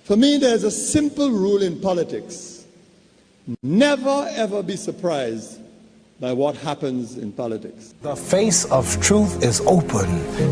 For me, there's a simple rule in politics. Never, ever be surprised by what happens in politics. The face of truth is open.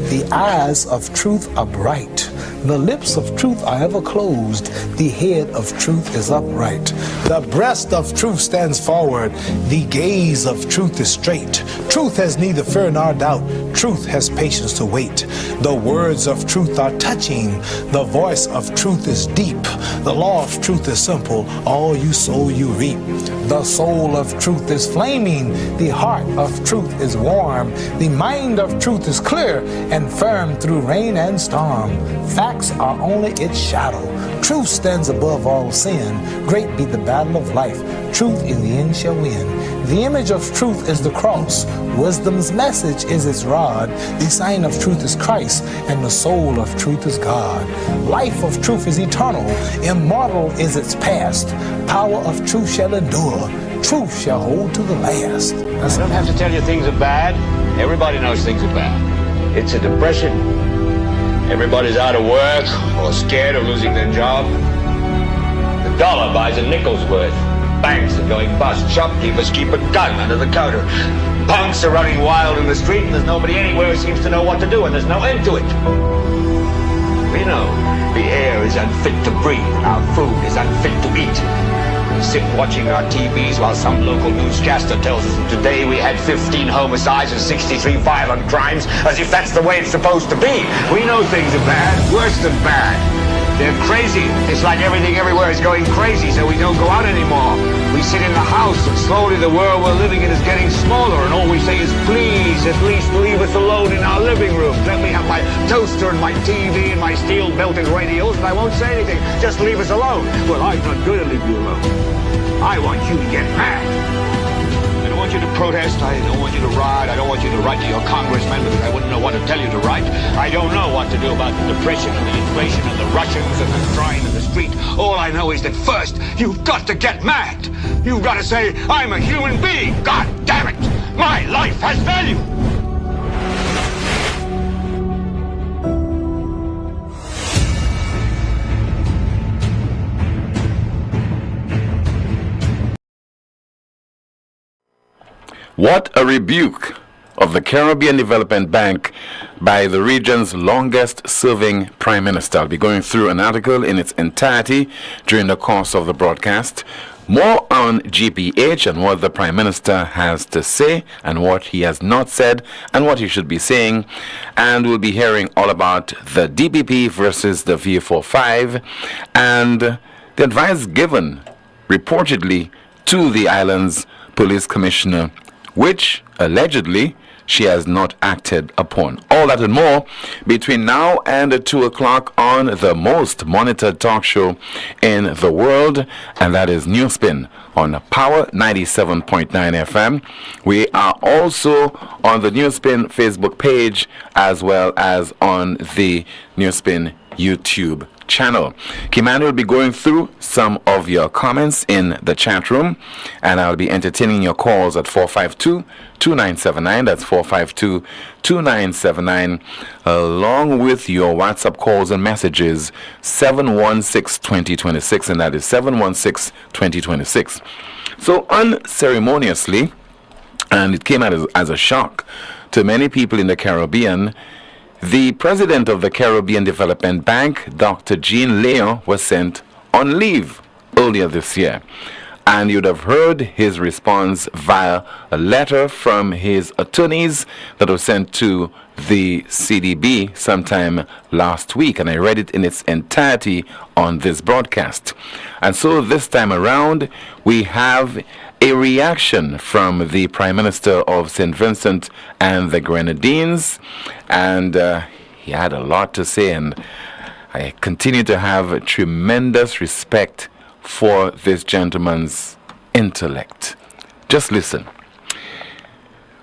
The eyes of truth are bright. The lips of truth are ever closed. The head of truth is upright. The breast of truth stands forward. The gaze of truth is straight. Truth has neither fear nor doubt. Truth has patience to wait. The words of truth are touching. The voice of truth is deep. The law of truth is simple. All you sow, you reap. The soul of truth is flaming. The heart of truth is warm. The mind of truth is clear and firm through rain and storm. Facts are only its shadow. Truth stands above all sin. Great be the battle of life. Truth in the end shall win. The image of truth is the cross. Wisdom's message is its rod. The sign of truth is Christ, and the soul of truth is God. Life of truth is eternal. Immortal is its past. Power of truth shall endure. Truth shall hold to the last. I don't have to tell you things are bad. Everybody knows things are bad. It's a depression. Everybody's out of work or scared of losing their job. The dollar buys a nickel's worth. Banks are going bust. Shopkeepers keep a gun under the counter. Punks are running wild in the street, and there's nobody anywhere who seems to know what to do, and there's no end to it. We know the air is unfit to breathe, and our food is unfit to eat. We sit watching our TVs while some local newscaster tells us that today we had 15 homicides and 63 violent crimes, as if that's the way it's supposed to be. We know things are bad, worse than bad. They're crazy. It's like everything everywhere is going crazy, so we don't go out anymore. We sit in the house, and slowly the world we're living in is getting smaller, and all we say is, please, at least leave us alone in our living room. Let me have my toaster and my TV and my steel-belted radios, and I won't say anything. Just leave us alone. Well, I'm not going to leave you alone. I want you to get mad. I don't want you to protest. I don't want you to riot. I don't want you to write to your congressman because I wouldn't know what to tell you to write. I don't know what to do about the depression and the inflation and the Russians and the crime in the street. All I know is that first, you've got to get mad. You've got to say, I'm a human being. God damn it. My life has value. What a rebuke of the Caribbean Development Bank by the region's longest-serving Prime Minister. I'll be going through an article in its entirety during the course of the broadcast. More on GPH and what the Prime Minister has to say and what he has not said and what he should be saying. And we'll be hearing all about the DPP versus the V45 and the advice given reportedly to the island's police commissioner, which allegedly she has not acted upon. All that and more between now and 2 o'clock on the most monitored talk show in the world, and that is NewsSpin on Power 97.9 FM. We are also on the NewsSpin Facebook page as well as on the NewsSpin YouTube channel. Kiman will be going through some of your comments in the chat room, and I'll be entertaining your calls at 452-2979. That's 452-2979, along with your WhatsApp calls and messages 716-2026, and that is 716-2026. So unceremoniously, and it came as a shock to many people in the Caribbean, the president of the Caribbean Development Bank, Dr. Jean Leon, was sent on leave earlier this year. And you'd have heard his response via a letter from his attorneys that was sent to the CDB sometime last week. And I read it in its entirety on this broadcast. And so this time around, we have a reaction from the Prime Minister of St. Vincent and the Grenadines, and he had a lot to say, and I continue to have tremendous respect for this gentleman's intellect. Just listen.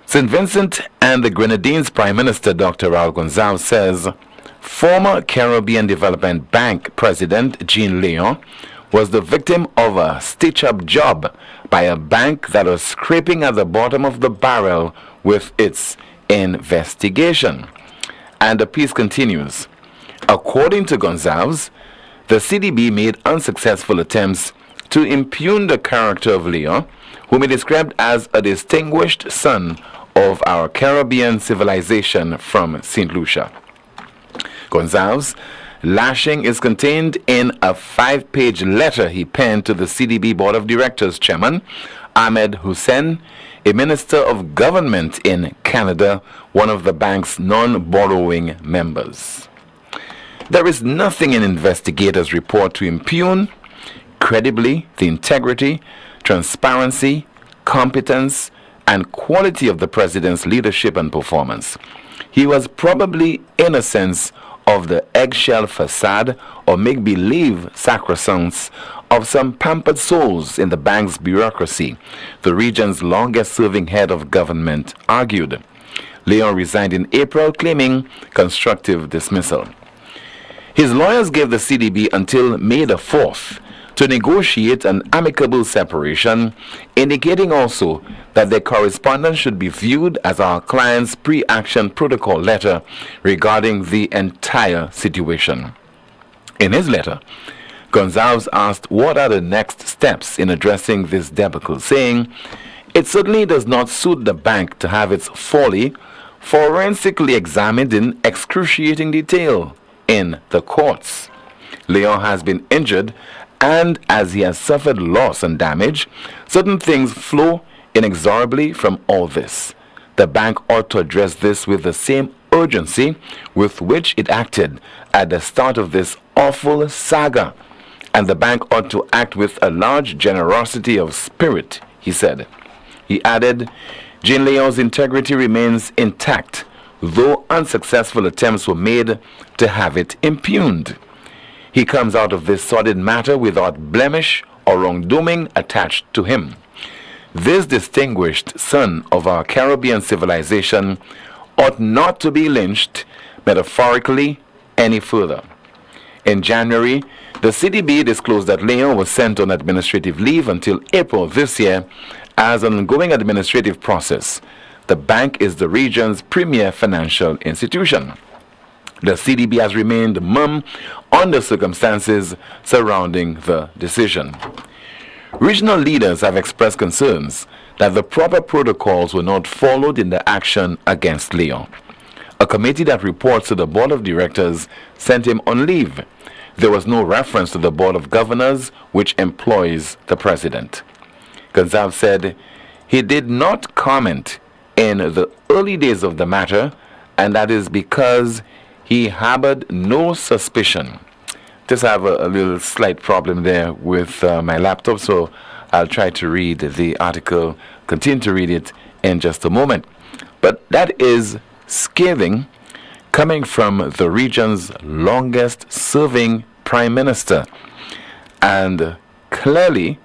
St. Vincent and the Grenadines Prime Minister Dr. Raul Gonzalez says former Caribbean Development Bank President Jean Leon was the victim of a stitch-up job by a bank that was scraping at the bottom of the barrel with its investigation. And the piece continues. According to Gonzalez, the CDB made unsuccessful attempts to impugn the character of Leon, whom he described as a distinguished son of our Caribbean civilization from St. Lucia. Gonzalez' lashing is contained in a 5-page letter he penned to the CDB Board of Directors Chairman, Ahmed Hussein, a minister of government in Canada, one of the bank's non-borrowing members. There is nothing in investigators' report to impugn credibly the integrity, transparency, competence, and quality of the president's leadership and performance. He was probably innocent of the eggshell facade or make-believe sacrosancts of some pampered souls in the bank's bureaucracy, the region's longest-serving head of government argued. Leon resigned in April, claiming constructive dismissal. His lawyers gave the CDB until May the 4th to negotiate an amicable separation, indicating also that their correspondence should be viewed as our client's pre-action protocol letter regarding the entire situation. In his letter, Gonzalez asked what are the next steps in addressing this debacle, saying, "It certainly does not suit the bank to have its folly forensically examined in excruciating detail in the courts. Leon has been injured, and as he has suffered loss and damage, certain things flow inexorably from all this. The bank ought to address this with the same urgency with which it acted at the start of this awful saga, and the bank ought to act with a large generosity of spirit," he said. He added, "Jean Leon's integrity remains intact, though unsuccessful attempts were made to have it impugned. He comes out of this sordid matter without blemish or wrongdoing attached to him. This distinguished son of our Caribbean civilization ought not to be lynched, metaphorically, any further." In January, the CDB disclosed that Leon was sent on administrative leave until April this year as an ongoing administrative process. The bank is the region's premier financial institution. The CDB has remained mum on the circumstances surrounding the decision. Regional leaders have expressed concerns that the proper protocols were not followed in the action against Leon. A committee that reports to the Board of Directors sent him on leave. There was no reference to the Board of Governors, which employs the President. Gonzalez said he did not comment in the early days of the matter, and that is because he harbored no suspicion. Just have a little slight problem there with my laptop, so I'll try to read the article, continue to read it in just a moment. But that is scathing, coming from the region's longest serving prime minister. And clearly,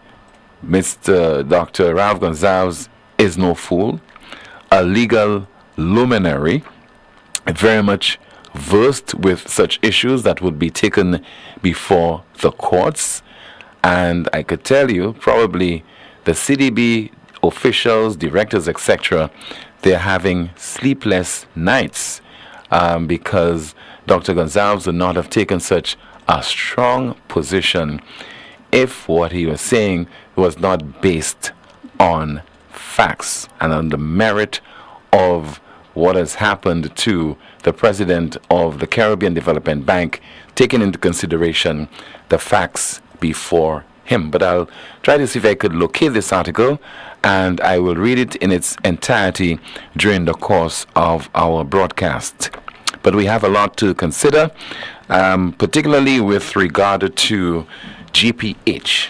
Mr. Dr. Ralph Gonzalez is no fool, a legal luminary, very much versed with such issues that would be taken before the courts. And I could tell you, probably the CDB officials, directors, etc., they're having sleepless nights because Dr. Gonzalez would not have taken such a strong position if what he was saying was not based on facts and on the merit of what has happened to the president of the Caribbean Development Bank, taking into consideration the facts before him. But I'll try to see if I could locate this article, and I will read it in its entirety during the course of our broadcast. But we have a lot to consider, particularly with regard to GPH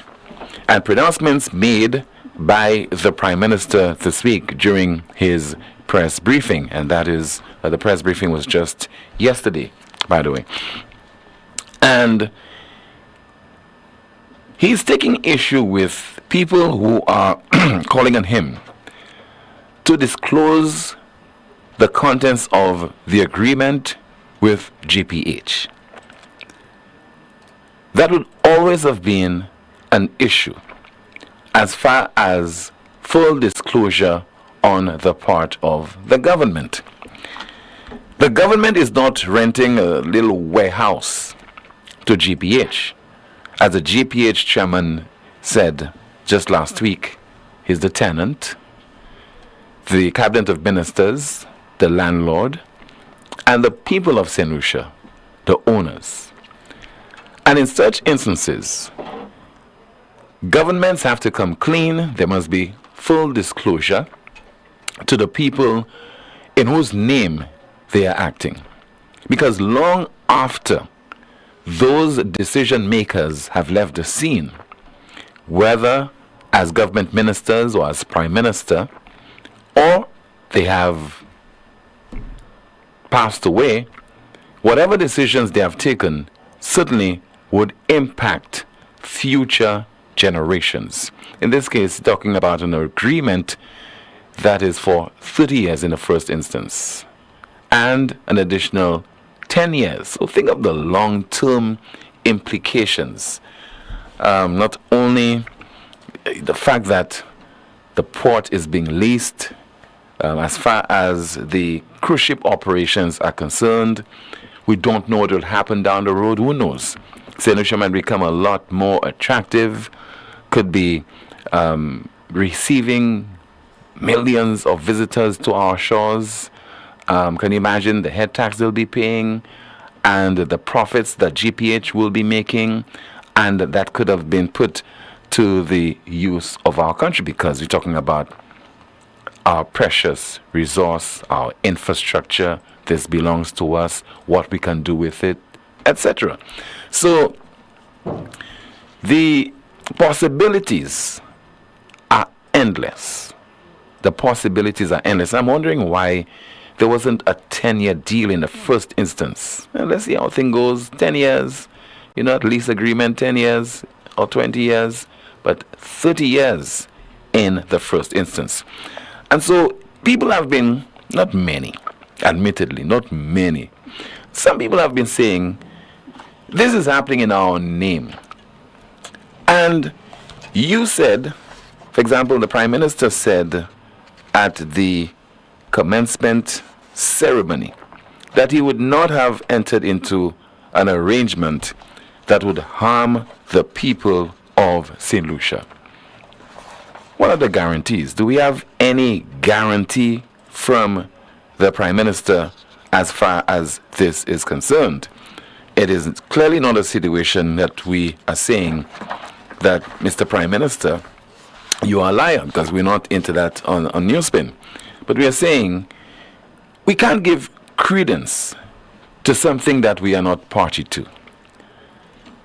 and pronouncements made by the Prime Minister this week during his press briefing, and that is the press briefing was just yesterday, by the way. And he's taking issue with people who are calling on him to disclose the contents of the agreement with GPH. That would always have been an issue as far as full disclosure on the part of the government. The government is not renting a little warehouse to GPH. as the GPH chairman said just last week, he's the tenant, the cabinet of ministers, the landlord, and the people of St. Lucia, the owners. And in such instances, governments have to come clean. There must be full disclosure to the people in whose name they are acting. Because long after those decision makers have left the scene, whether as government ministers or as prime minister, or they have passed away, whatever decisions they have taken certainly would impact future generations. In this case, talking about an agreement that is for 30 years in the first instance and an additional 10 years. So think of the long-term implications. Not only the fact that the port is being leased, as far as the cruise ship operations are concerned, we don't know what will happen down the road. Who knows? St. Lucia might become a lot more attractive, could be receiving millions of visitors to our shores. Can you imagine the head tax they'll be paying and the profits that GPH will be making, and that could have been put to the use of our country, because we're talking about our precious resource, our infrastructure. This belongs to us, what we can do with it, etc. So the possibilities are endless. The possibilities are endless. I'm wondering why there wasn't a 10-year deal in the first instance. Well, let's see how things goes. 10 years, at lease agreement, 10 years or 20 years, but 30 years in the first instance. And so people have been, not many, admittedly, not many. Some people have been saying, this is happening in our name. And you said, for example, the Prime Minister said at the commencement ceremony that he would not have entered into an arrangement that would harm the people of St. Lucia. What are the guarantees? Do we have any guarantee from the Prime Minister as far as this is concerned? It is clearly not a situation that we are saying that, Mr. Prime Minister, you are a liar, because we're not into that on NewsSpin. But we are saying we can't give credence to something that we are not party to.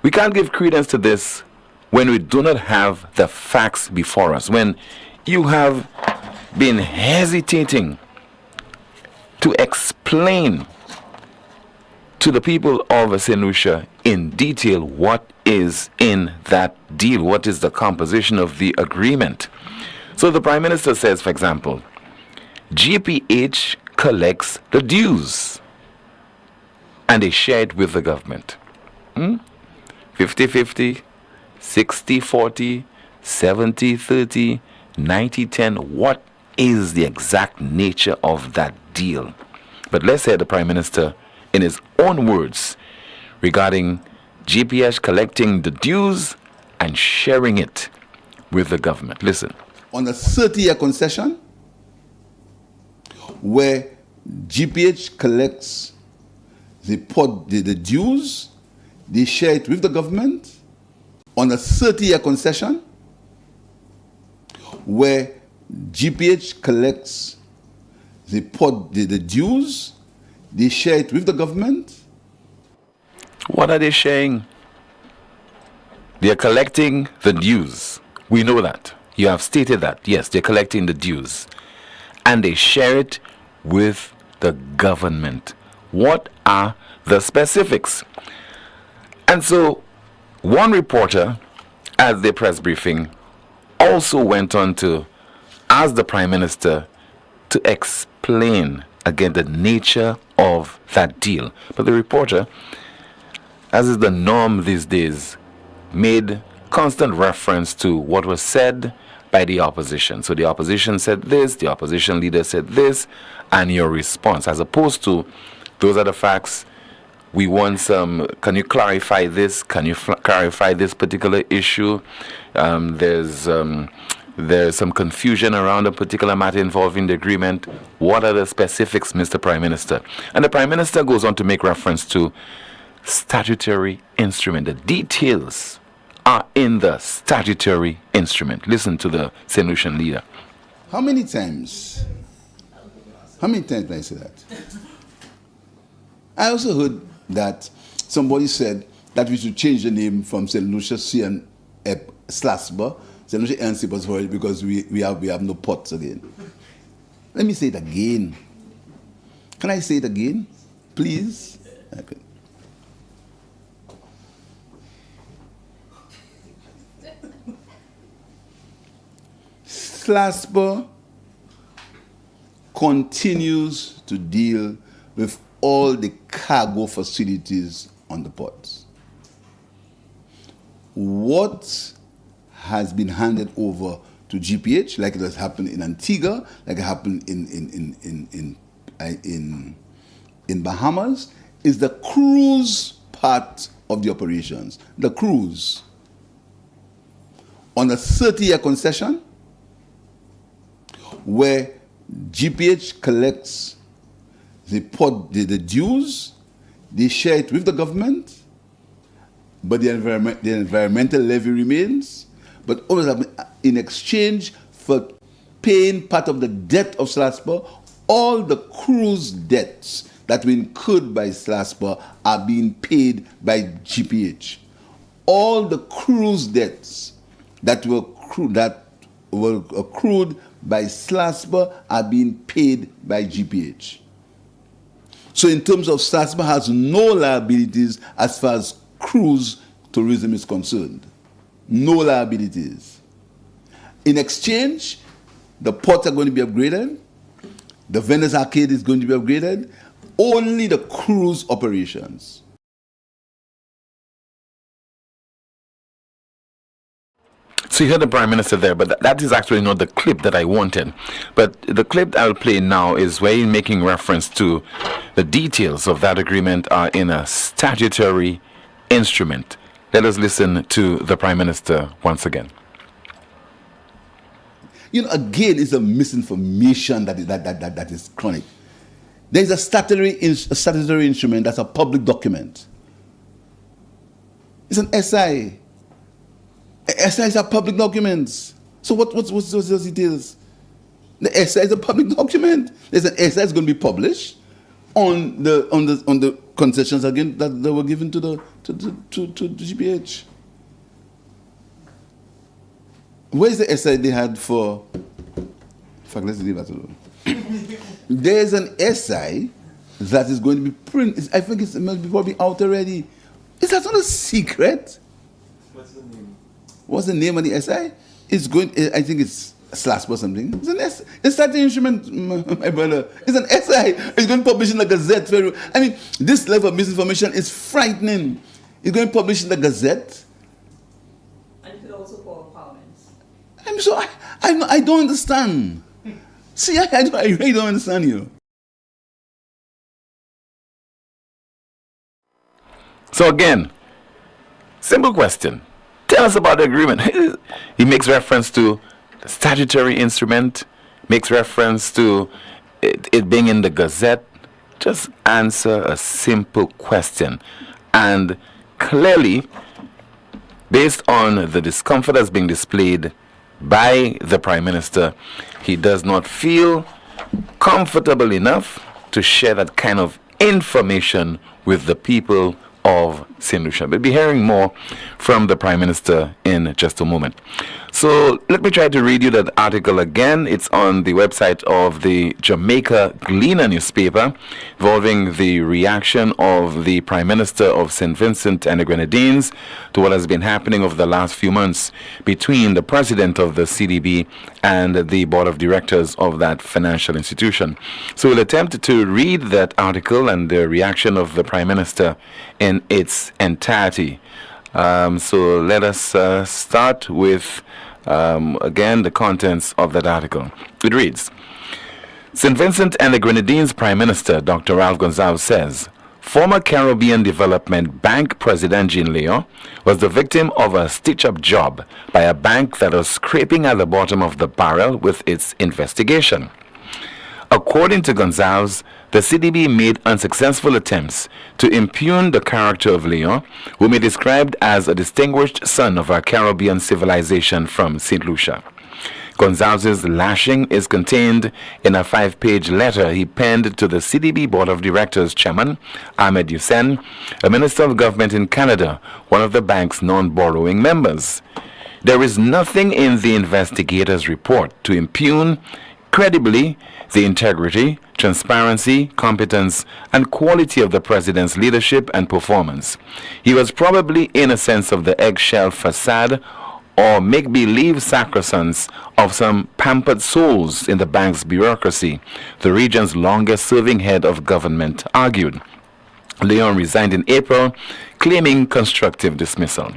We can't give credence to this when we do not have the facts before us. When you have been hesitating to explain to the people of St. Lucia in detail what is in that deal, what is the composition of the agreement. So the Prime Minister says, for example, GPH collects the dues and they share it with the government. 50-50, 60-40, 70-30, 90-10. What is the exact nature of that deal? But let's hear the Prime Minister in his own words regarding GPH collecting the dues and sharing it with the government. Listen. On a 30-year concession, where GPH collects the dues, they share it with the government. On a 30-year concession, where GPH collects the dues, they share it with the government. What are they sharing? They are collecting the dues. We know that. You have stated that. Yes, they're collecting the dues. And they share it with the government. What are the specifics? And so, one reporter at the press briefing also went on to ask the Prime Minister to explain again the nature of that deal. But the reporter, as is the norm these days, made constant reference to what was said by the opposition. So the opposition said this, the opposition leader said this, and your response, as opposed to those are the facts, We want some. Can you clarify this? Can you clarify this particular issue? There's some confusion around a particular matter involving the agreement. What are the specifics, Mr. Prime Minister? And the Prime Minister goes on to make reference to statutory instrument. The details are in the statutory instrument. Listen to the St. Lucian leader. How many times did I say that? I also heard that somebody said that we should change the name from St. Lucia C and Slasper, St. Lucia and Sipers for it, because we have no pots again. Let me say it again. Can I say it again? Please? Okay. Slasper continues to deal with all the cargo facilities on the ports. What has been handed over to GPH, like it has happened in Antigua, like it happened in Bahamas, is the cruise part of the operations. The cruise. On a 30-year concession, where GPH collects the dues, they share it with the government, but the environmental levy remains. But always in exchange for paying part of the debt of Slasper, all the cruise debts that were incurred by Slasper are being paid by GPH. All the cruise debts that were accrued by Slasper are being paid by GPH. So in terms of Slasper has no liabilities as far as cruise tourism is concerned. No liabilities. In exchange, the ports are going to be upgraded. The Venice Arcade is going to be upgraded. Only the cruise operations. So you heard the Prime Minister there, but that is actually not the clip that I wanted. But the clip I'll play now is where he's making reference to the details of that agreement are in a statutory instrument. Let us listen to the Prime Minister once again. You know, again, it's a misinformation that is chronic. There is a statutory instrument that's a public document. It's an SI. SI is a public document. So what's those details? The SI is a public document. There's an SI is going to be published on the concessions again that they were given to the GPH. Where's the SI they had for? In fact, let's leave that alone. There's an SI that is going to be printed. I think it must be probably out already. Is that not a secret? What's the name? What's the name of the SI? It's going. I think it's Slasper or something. It's an SI. It's that instrument, my brother. It's an SI. It's going to publish in the Gazette. I mean, this level of misinformation is frightening. It's going to publish in the Gazette. And it could also call parliaments. I don't understand. See, I really don't understand you. So again, simple question. Tell us about the agreement. He makes reference to the statutory instrument, makes reference to it being in the Gazette. Just answer a simple question. And clearly, based on the discomfort that's being displayed by the Prime Minister, he does not feel comfortable enough to share that kind of information with the people of St. Lucia. We'll be hearing more from the Prime Minister in just a moment. So let me try to read you that article again. It's on the website of the Jamaica Gleaner newspaper, involving the reaction of the Prime Minister of St. Vincent and the Grenadines to what has been happening over the last few months between the President of the CDB and the Board of Directors of that financial institution. So we'll attempt to read that article and the reaction of the Prime Minister in its entirety. So let us start with, again, the contents of that article. It reads, St. Vincent and the Grenadines Prime Minister, Dr. Ralph Gonsalves, says, Former Caribbean Development Bank President Jean Leon was the victim of a stitch-up job by a bank that was scraping at the bottom of the barrel with its investigation. According to Gonzalez, the CDB made unsuccessful attempts to impugn the character of Leon, whom he described as a distinguished son of our Caribbean civilization from St. Lucia. Gonzalez's lashing is contained in a 5-page letter he penned to the CDB Board of Directors Chairman, Ahmed Hussein, a minister of government in Canada, one of the bank's non-borrowing members. There is nothing in the investigator's report to impugn credibly the integrity, transparency, competence, and quality of the president's leadership and performance. He was probably innocent of the eggshell facade or make-believe sacrosancts of some pampered souls in the bank's bureaucracy, the region's longest-serving head of government argued. Leon resigned in April, claiming constructive dismissal.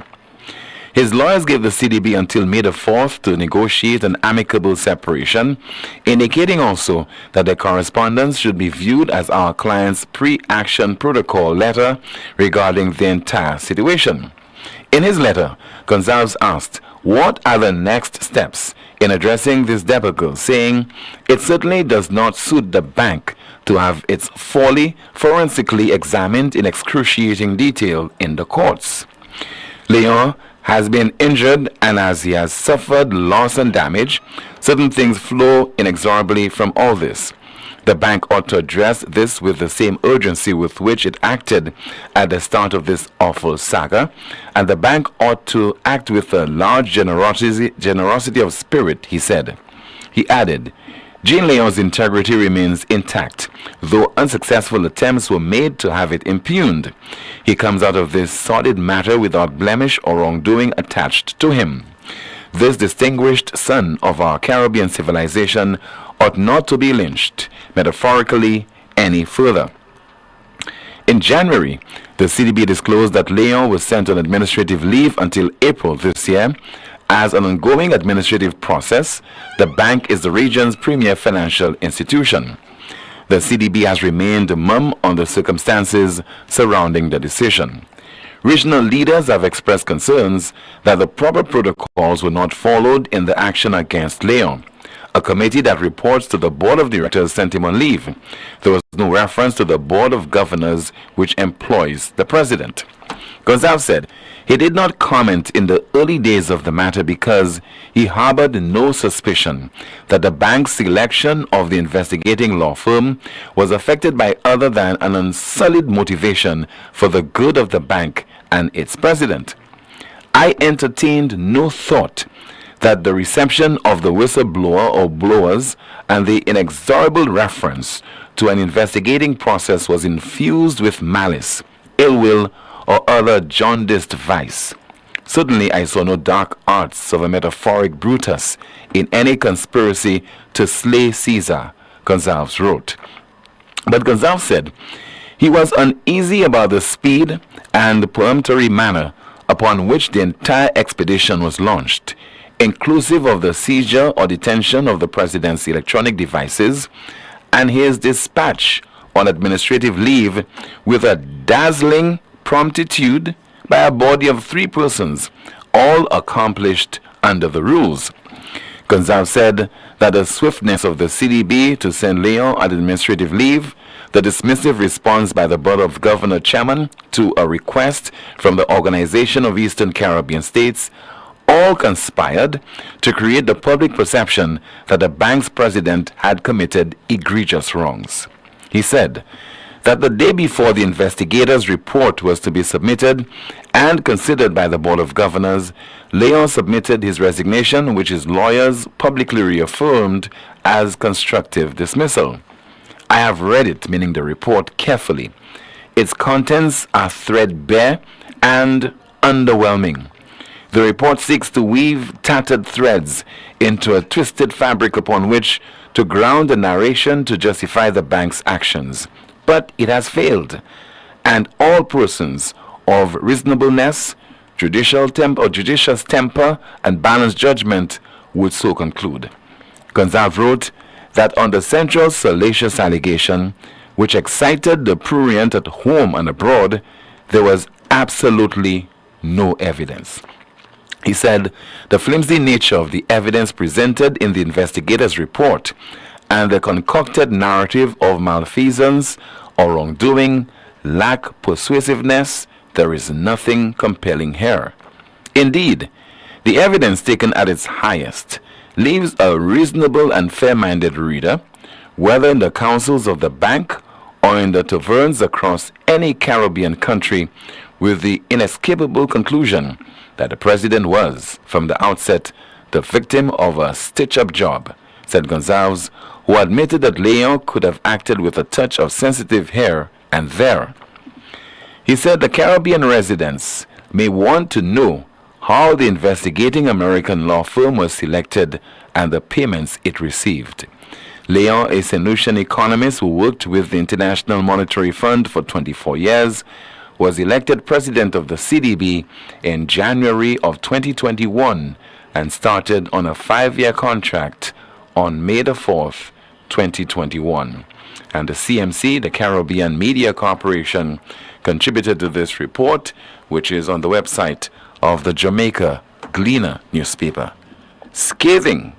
His lawyers gave the CDB until May the 4th to negotiate an amicable separation, indicating also that the correspondence should be viewed as our client's pre-action protocol letter regarding the entire situation. In his letter, Gonzalez asked, what are the next steps in addressing this debacle, saying, it certainly does not suit the bank to have its folly forensically examined in excruciating detail in the courts. Leon has been injured, and as he has suffered loss and damage, certain things flow inexorably from all this. The bank ought to address this with the same urgency with which it acted at the start of this awful saga, and the bank ought to act with a large generosity of spirit, he said. He added, Jean Leon's integrity remains intact, though unsuccessful attempts were made to have it impugned. He comes out of this sordid matter without blemish or wrongdoing attached to him. This distinguished son of our Caribbean civilization ought not to be lynched, metaphorically, any further. In January, the CDB disclosed that Leon was sent on administrative leave until April this year. As an ongoing administrative process, the bank is the region's premier financial institution. The CDB has remained mum on the circumstances surrounding the decision. Regional leaders have expressed concerns that the proper protocols were not followed in the action against Leon. A committee that reports to the Board of Directors sent him on leave. There was no reference to the Board of Governors, which employs the President. Gonzalez said he did not comment in the early days of the matter because he harbored no suspicion that the bank's selection of the investigating law firm was affected by other than an unsullied motivation for the good of the bank and its president. I entertained no thought that the reception of the whistleblower or blowers and the inexorable reference to an investigating process was infused with malice, ill will, or other jaundiced vice. Certainly I saw no dark arts of a metaphoric Brutus in any conspiracy to slay Caesar, Gonzalez wrote. But Gonzalez said he was uneasy about the speed and peremptory manner upon which the entire expedition was launched, inclusive of the seizure or detention of the president's electronic devices and his dispatch on administrative leave with a dazzling promptitude by a body of 3 persons, all accomplished under the rules. Gonzalez said that the swiftness of the CDB to send Leon on administrative leave, the dismissive response by the Board of Governors Chairman to a request from the Organization of Eastern Caribbean States, all conspired to create the public perception that the bank's president had committed egregious wrongs. He said that the day before the investigator's report was to be submitted and considered by the Board of Governors, Leon submitted his resignation, which his lawyers publicly reaffirmed as constructive dismissal. I have read it, meaning the report, carefully. Its contents are threadbare and underwhelming. The report seeks to weave tattered threads into a twisted fabric upon which to ground a narration to justify the bank's actions. But it has failed, and all persons of reasonableness, judicious temper, and balanced judgment would so conclude. Gonzalez wrote that on the central salacious allegation, which excited the prurient at home and abroad, there was absolutely no evidence. He said the flimsy nature of the evidence presented in the investigator's report and the concocted narrative of malfeasance or wrongdoing lack persuasiveness. There is nothing compelling here. Indeed, the evidence taken at its highest leaves a reasonable and fair-minded reader, whether in the councils of the bank or in the taverns across any Caribbean country, with the inescapable conclusion that the president was, from the outset, the victim of a stitch-up job, said Gonzalez, who admitted that Leon could have acted with a touch of sensitive here and there. He said the Caribbean residents may want to know how the investigating American law firm was selected and the payments it received. Leon, a St. Lucian economist who worked with the International Monetary Fund for 24 years, was elected president of the CDB in January of 2021 and started on a 5-year contract on May the 4th, 2021. And the CMC, the Caribbean Media Corporation, contributed to this report, which is on the website of the Jamaica Gleaner newspaper. Scathing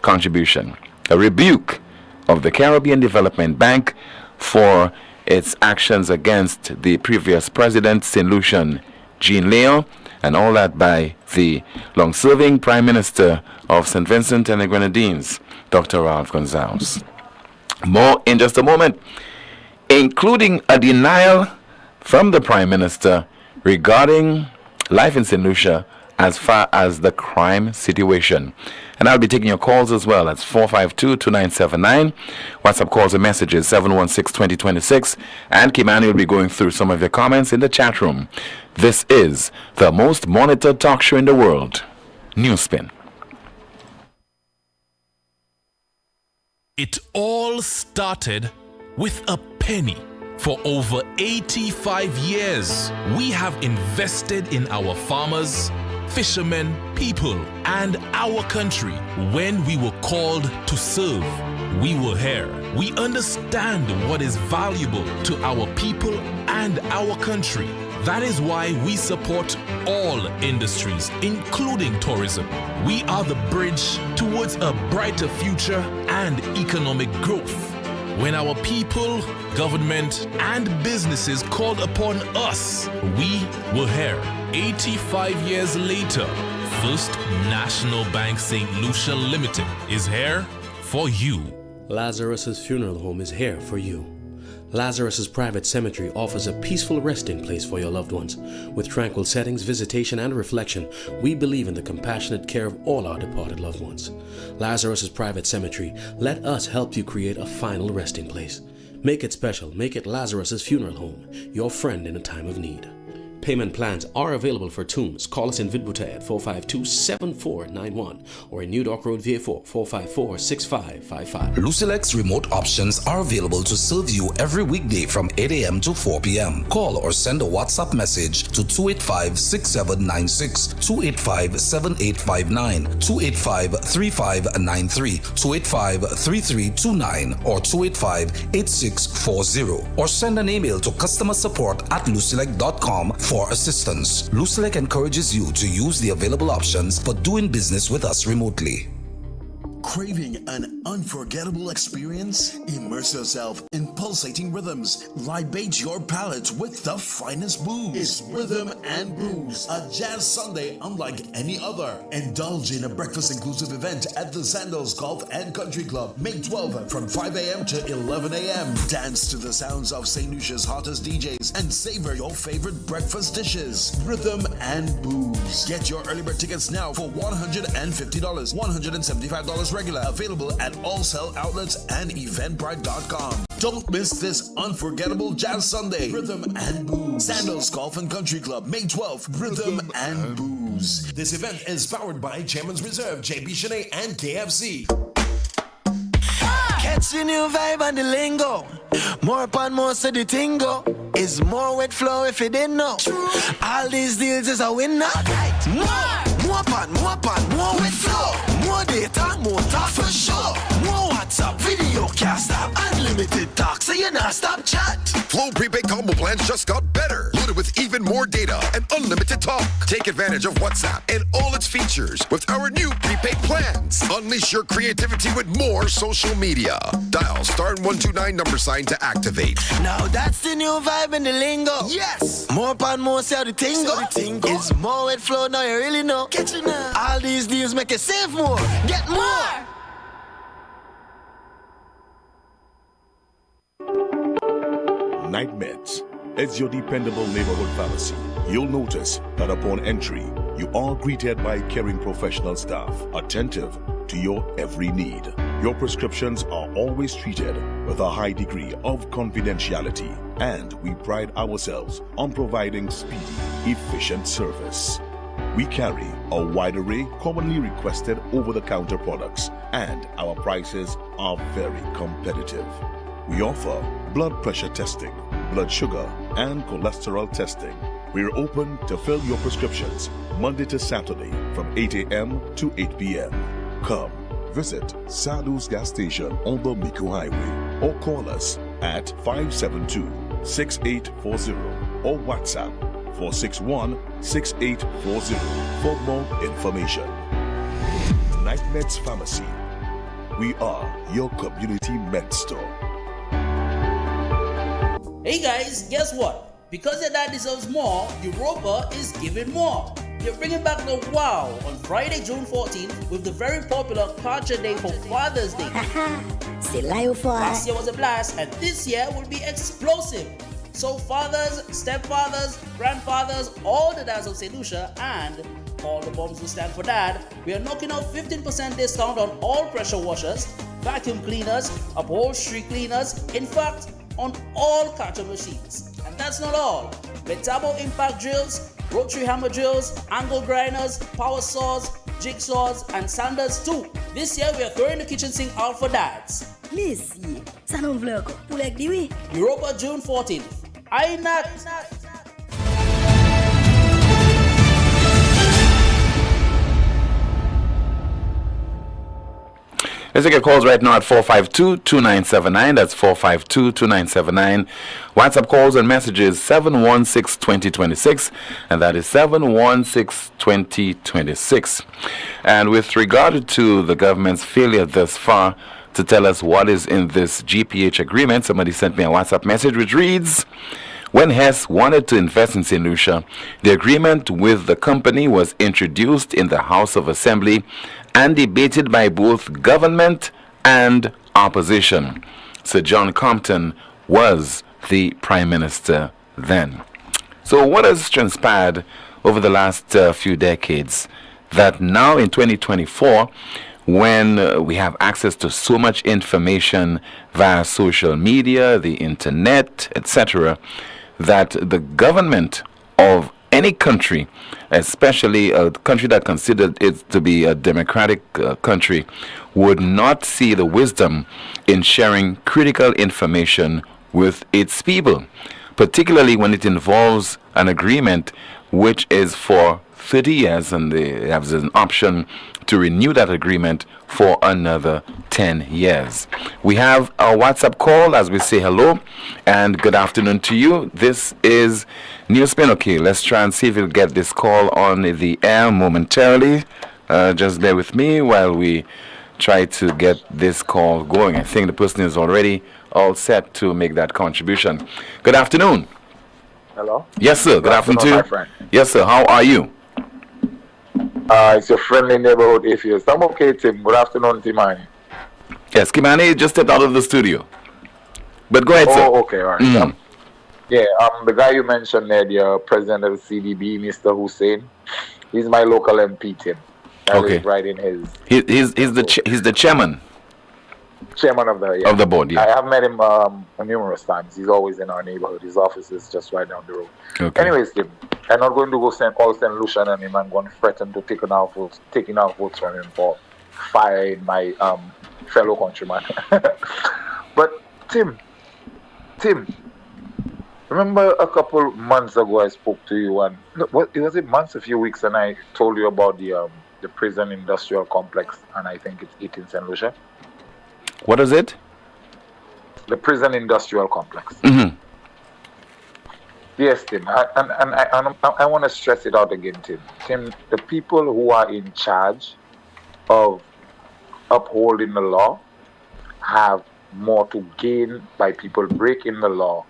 contribution, a rebuke of the Caribbean Development Bank for its actions against the previous president, St. Lucian Jean Leon, and all that by the long-serving Prime Minister of St. Vincent and the Grenadines, Dr. Ralph Gonzalez. More in just a moment, including a denial from the Prime Minister regarding life in St. Lucia as far as the crime situation. And I'll be taking your calls as well. That's 452-2979. WhatsApp calls and messages 716-2026. And Kimani will be going through some of your comments in the chat room. This is the most monitored talk show in the world, NewsSpin. It all started with a penny. For over 85 years, we have invested in our farmers, fishermen, people, and our country. When we were called to serve, we were here. We understand what is valuable to our people and our country. That is why we support all industries, including tourism. We are the bridge towards a brighter future and economic growth. When our people, government, and businesses called upon us, we were here. 85 years later, First National Bank St. Lucia Limited is here for you. Lazarus's Funeral Home is here for you. Lazarus's Private Cemetery offers a peaceful resting place for your loved ones. With tranquil settings, visitation, and reflection, we believe in the compassionate care of all our departed loved ones. Lazarus's Private Cemetery, let us help you create a final resting place. Make it special. Make it Lazarus's Funeral Home, your friend in a time of need. Payment plans are available for tombs. Call us in Vidbuta at 452-7491 or in New Dock Road, VA4, 454-6555. Lucilex remote options are available to serve you every weekday from 8 a.m. to 4 p.m. Call or send a WhatsApp message to 285-6796, 285-7859, 285-3593, 285-3329, or 285-8640, or send an email to customersupport@lucilec.com for assistance. Lucilec encourages you to use the available options for doing business with us remotely. Craving an unforgettable experience? Immerse yourself in pulsating rhythms. Libate your palate with the finest booze. It's Rhythm and Booze, a jazz Sunday unlike any other. Indulge in a breakfast-inclusive event at the Sandals Golf and Country Club, May 12th from 5 a.m. to 11 a.m. Dance to the sounds of St. Lucia's hottest DJs and savor your favorite breakfast dishes. Rhythm and Booze. Get your early bird tickets now for $150, $175 regular. Available at all sell outlets and eventbrite.com. Don't miss this unforgettable Jazz Sunday. Rhythm and Booze. Sandals Golf and Country Club, May 12th. Rhythm and Booze. This event is powered by Chairman's Reserve, JP Shanae, and KFC. Catch the new vibe and the lingo. More upon more so the tingo. Is more wet flow if you didn't know. All these deals is a winner. More upon more wet flow. More data, more talk for sure. More WhatsApp, video cast app, unlimited talk. So you not stop chat. Flow prepaid combo plans just got better. Loaded with even more data and unlimited talk. Take advantage of WhatsApp and all its features with our new prepaid plans. Unleash your creativity with more social media. Dial *129 $sign to activate. Now that's the new vibe in the lingo. Yes. More pan more sell the tingo. It's more with flow now you really know. Catch it now. All these deals make you save more. Get more. Night Meds is your dependable neighborhood pharmacy. You'll notice that upon entry, you are greeted by caring professional staff, attentive to your every need. Your prescriptions are always treated with a high degree of confidentiality, and we pride ourselves on providing speedy, efficient service. We carry a wide array commonly requested over-the-counter products, and our prices are very competitive. We offer blood pressure testing, blood sugar, and cholesterol testing. We're open to fill your prescriptions Monday to Saturday from 8 a.m. to 8 p.m. Come visit Sadhu's gas station on the Miku Highway or call us at 572-6840 or WhatsApp 461-6840 for more information. Night Meds Pharmacy. We are your community med store. Hey guys, guess what? Because your dad deserves more, Europa is giving more. They're bringing back the wow on Friday, June 14th with the very popular Culture Day for Father's Day. Last year was a blast and this year will be explosive. So fathers, stepfathers, grandfathers, all the dads of St. Lucia and all the moms who stand for dad, we are knocking out 15% discount on all pressure washers, vacuum cleaners, upholstery cleaners, in fact, on all carton machines. And that's not all. With turbo impact drills, rotary hammer drills, angle grinders, power saws, jigsaws, and sanders too. This year we are throwing the kitchen sink out for dads. Europa June 14th. I not. Let's take your calls right now at 452-2979. That's 452-2979. WhatsApp calls and messages 716-2026. And that is 716-2026. And with regard to the government's failure thus far to tell us what is in this GPH agreement, somebody sent me a WhatsApp message which reads, when Hess wanted to invest in St. Lucia, the agreement with the company was introduced in the House of Assembly and debated by both government and opposition. Sir John Compton was the Prime Minister then. So what has transpired over the last few decades that now in 2024, when we have access to so much information via social media, the internet, etc., that the government of any country, especially a country that considered it to be a democratic country, would not see the wisdom in sharing critical information with its people, particularly when it involves an agreement which is for 30 years and they have an option to renew that agreement for another 10 years. We have a WhatsApp call as we say hello and good afternoon to you. This is NewsSpin. Okay, let's try and see if we'll get this call on the air momentarily. Just bear with me while we try to get this call going. I think the person is already all set to make that contribution. Good afternoon. Hello? Yes, sir. Good afternoon to you. My friend. Yes, sir. How are you? It's your friendly neighborhood atheist. I'm okay, Tim. Good afternoon, Timani. Yes, Kimani just stepped out of the studio. But go ahead, sir. Oh, okay, all right. The guy you mentioned there, the president of the CDB, Mr. Hussein, he's my local MP, Tim. I live right in his. He's the chairman. Chairman of the board. Yeah. I have met him numerous times. He's always in our neighborhood. His office is just right down the road. Okay. Anyways, Tim, I'm not going to go call St. Lucian and him. I'm going to threaten to taking out votes from him for firing my fellow countryman. But Tim, remember a couple months ago I spoke to you and was it months, a few weeks, and I told you about the prison industrial complex, and I think it's in St. Lucia. What is it? the prison industrial complex. Mm-hmm. Yes, Tim. I want to stress it out again, Tim. Tim, the people who are in charge of upholding the law have more to gain by people breaking the law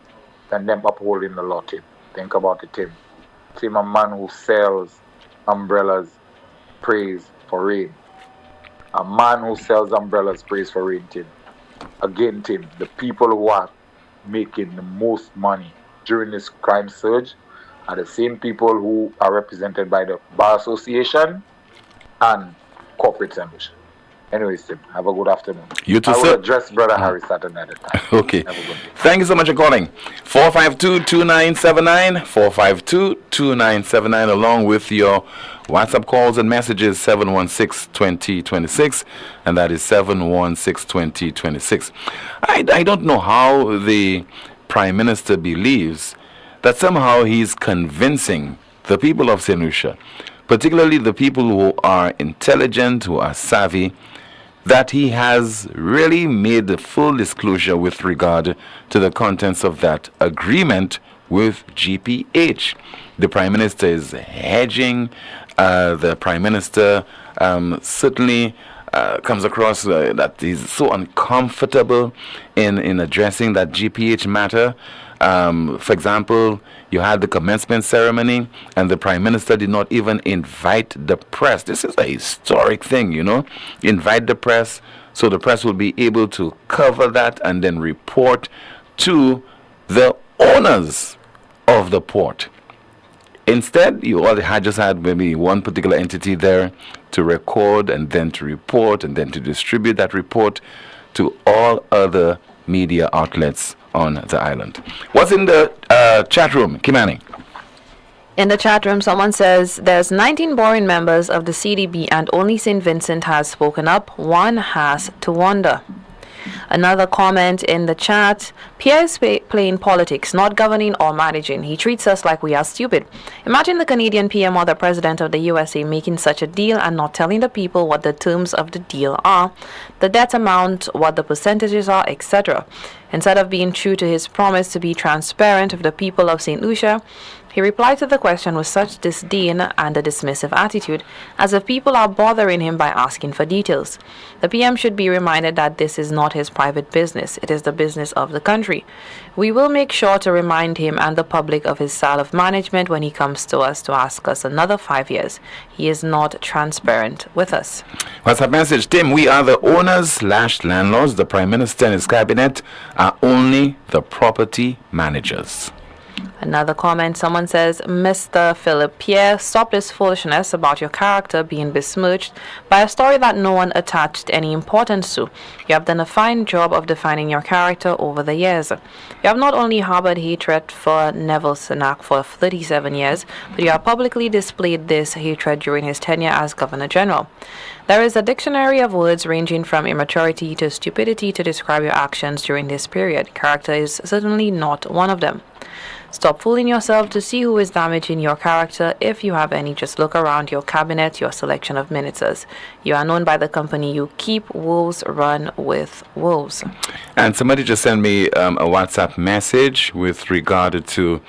than them upholding the law, Tim. Think about it, Tim. Tim, a man who sells umbrellas prays for rain. A man who sells umbrellas prays for rain, Tim. Again, Tim, the people who are making the most money during this crime surge are the same people who are represented by the Bar Association and Corporate Solution. Anyways, Tim, have a good afternoon. You too, I will sir. address Brother Harris at another time. Okay. Thank you so much for calling. 452-2979, 452-2979, along with your WhatsApp calls and messages, 716-2026, and that is 716-2026. I don't know how the Prime Minister believes that somehow he's convincing the people of St. Lucia, particularly the people who are intelligent, who are savvy, that he has really made the full disclosure with regard to the contents of that agreement with GPH. The Prime Minister is hedging. The Prime Minister certainly comes across that he's so uncomfortable in addressing that GPH matter. For example, you had the commencement ceremony and the Prime Minister did not even invite the press. This is a historic thing, you know. Invite the press so the press will be able to cover that and then report to the owners of the port. Instead, you all just had maybe one particular entity there to record and then to report and then to distribute that report to all other media outlets on the island. What's in the chat room, Kimani? In the chat room, someone says there's 19 boring members of the CDB and only St. Vincent has spoken up. One has to wonder. Another comment in the chat, Pierre is playing politics, not governing or managing. He treats us like we are stupid. Imagine the Canadian PM or the President of the USA making such a deal and not telling the people what the terms of the deal are, the debt amount, what the percentages are, etc. Instead of being true to his promise to be transparent with the people of St. Lucia, he replied to the question with such disdain and a dismissive attitude, as if people are bothering him by asking for details. The PM should be reminded that this is not his private business, it is the business of the country. We will make sure to remind him and the public of his style of management when he comes to us to ask us another 5 years. He is not transparent with us. WhatsApp message, Tim, we are the owners/landlords. The Prime Minister and his cabinet are only the property managers. Another comment, someone says, Mr. Philip Pierre, stop this foolishness about your character being besmirched by a story that no one attached any importance to. You have done a fine job of defining your character over the years. You have not only harbored hatred for Neville Sunak for 37 years, but you have publicly displayed this hatred during his tenure as Governor General. There is a dictionary of words ranging from immaturity to stupidity to describe your actions during this period. Character is certainly not one of them. Stop fooling yourself to see who is damaging your character. If you have any, just look around your cabinet, your selection of ministers. You are known by the company you keep. Wolves run with wolves. And somebody just sent me a WhatsApp message with regard to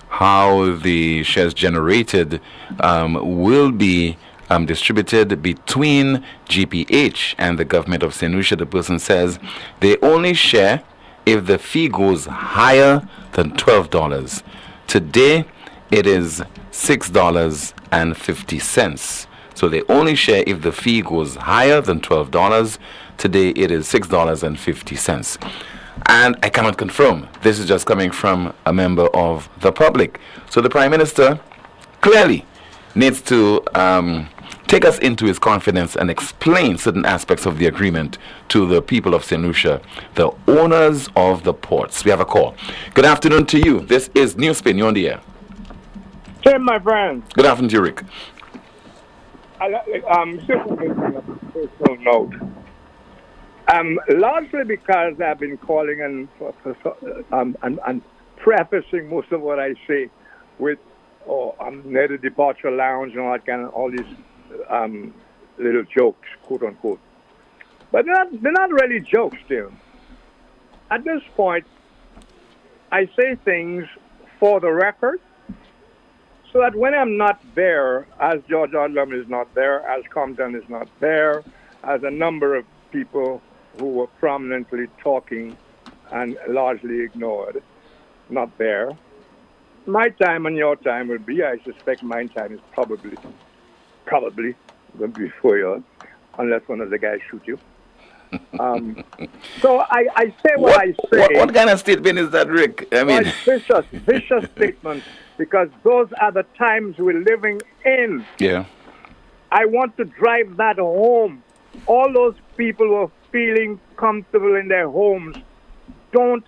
how the shares generated will be distributed between GPH and the government of St. Lucia. The person says they only share if the fee goes higher than $12. Today, it is $6.50. So they only share if the fee goes higher than $12. Today, it is $6.50. And I cannot confirm. This is just coming from a member of the public. So the Prime Minister clearly needs to take us into his confidence and explain certain aspects of the agreement to the people of St. Lucia, the owners of the ports. We have a call. Good afternoon to you. This is NewsSpin. You're on the air. Tim, my friend. Good afternoon to you, Rick. Simply on a personal note. Largely because I've been calling and prefacing most of what I say with I'm near the departure lounge and all that kind of all these little jokes, quote unquote. But they're not really jokes, Tim. at this point, I say things for the record, so that when I'm not there, as George Odlum is not there, as Compton is not there, as a number of people who were prominently talking and largely ignored, not there, my time and your time will be, I suspect my time is probably going to be before yours, unless one of the guys shoot you. So I say what I say. What kind of statement is that, Rick? I mean, vicious statements, because those are the times we're living in. Yeah. I want to drive that home. All those people who are feeling comfortable in their homes, don't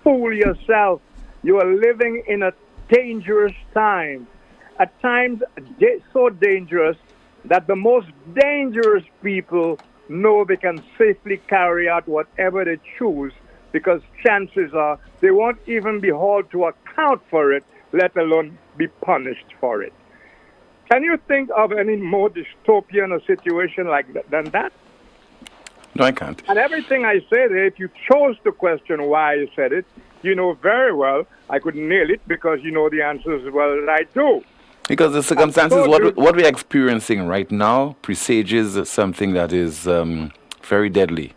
fool yourself. You are living in a dangerous time. At times, so dangerous that the most dangerous people know they can safely carry out whatever they choose, because chances are they won't even be held to account for it, let alone be punished for it. Can you think of any more dystopian a situation like that than that? No, I can't. And everything I say there, if you chose to question why I said it, you know very well I could nail it, because you know the answers as well as I do. Because the circumstances, what we're experiencing right now presages something that is very deadly.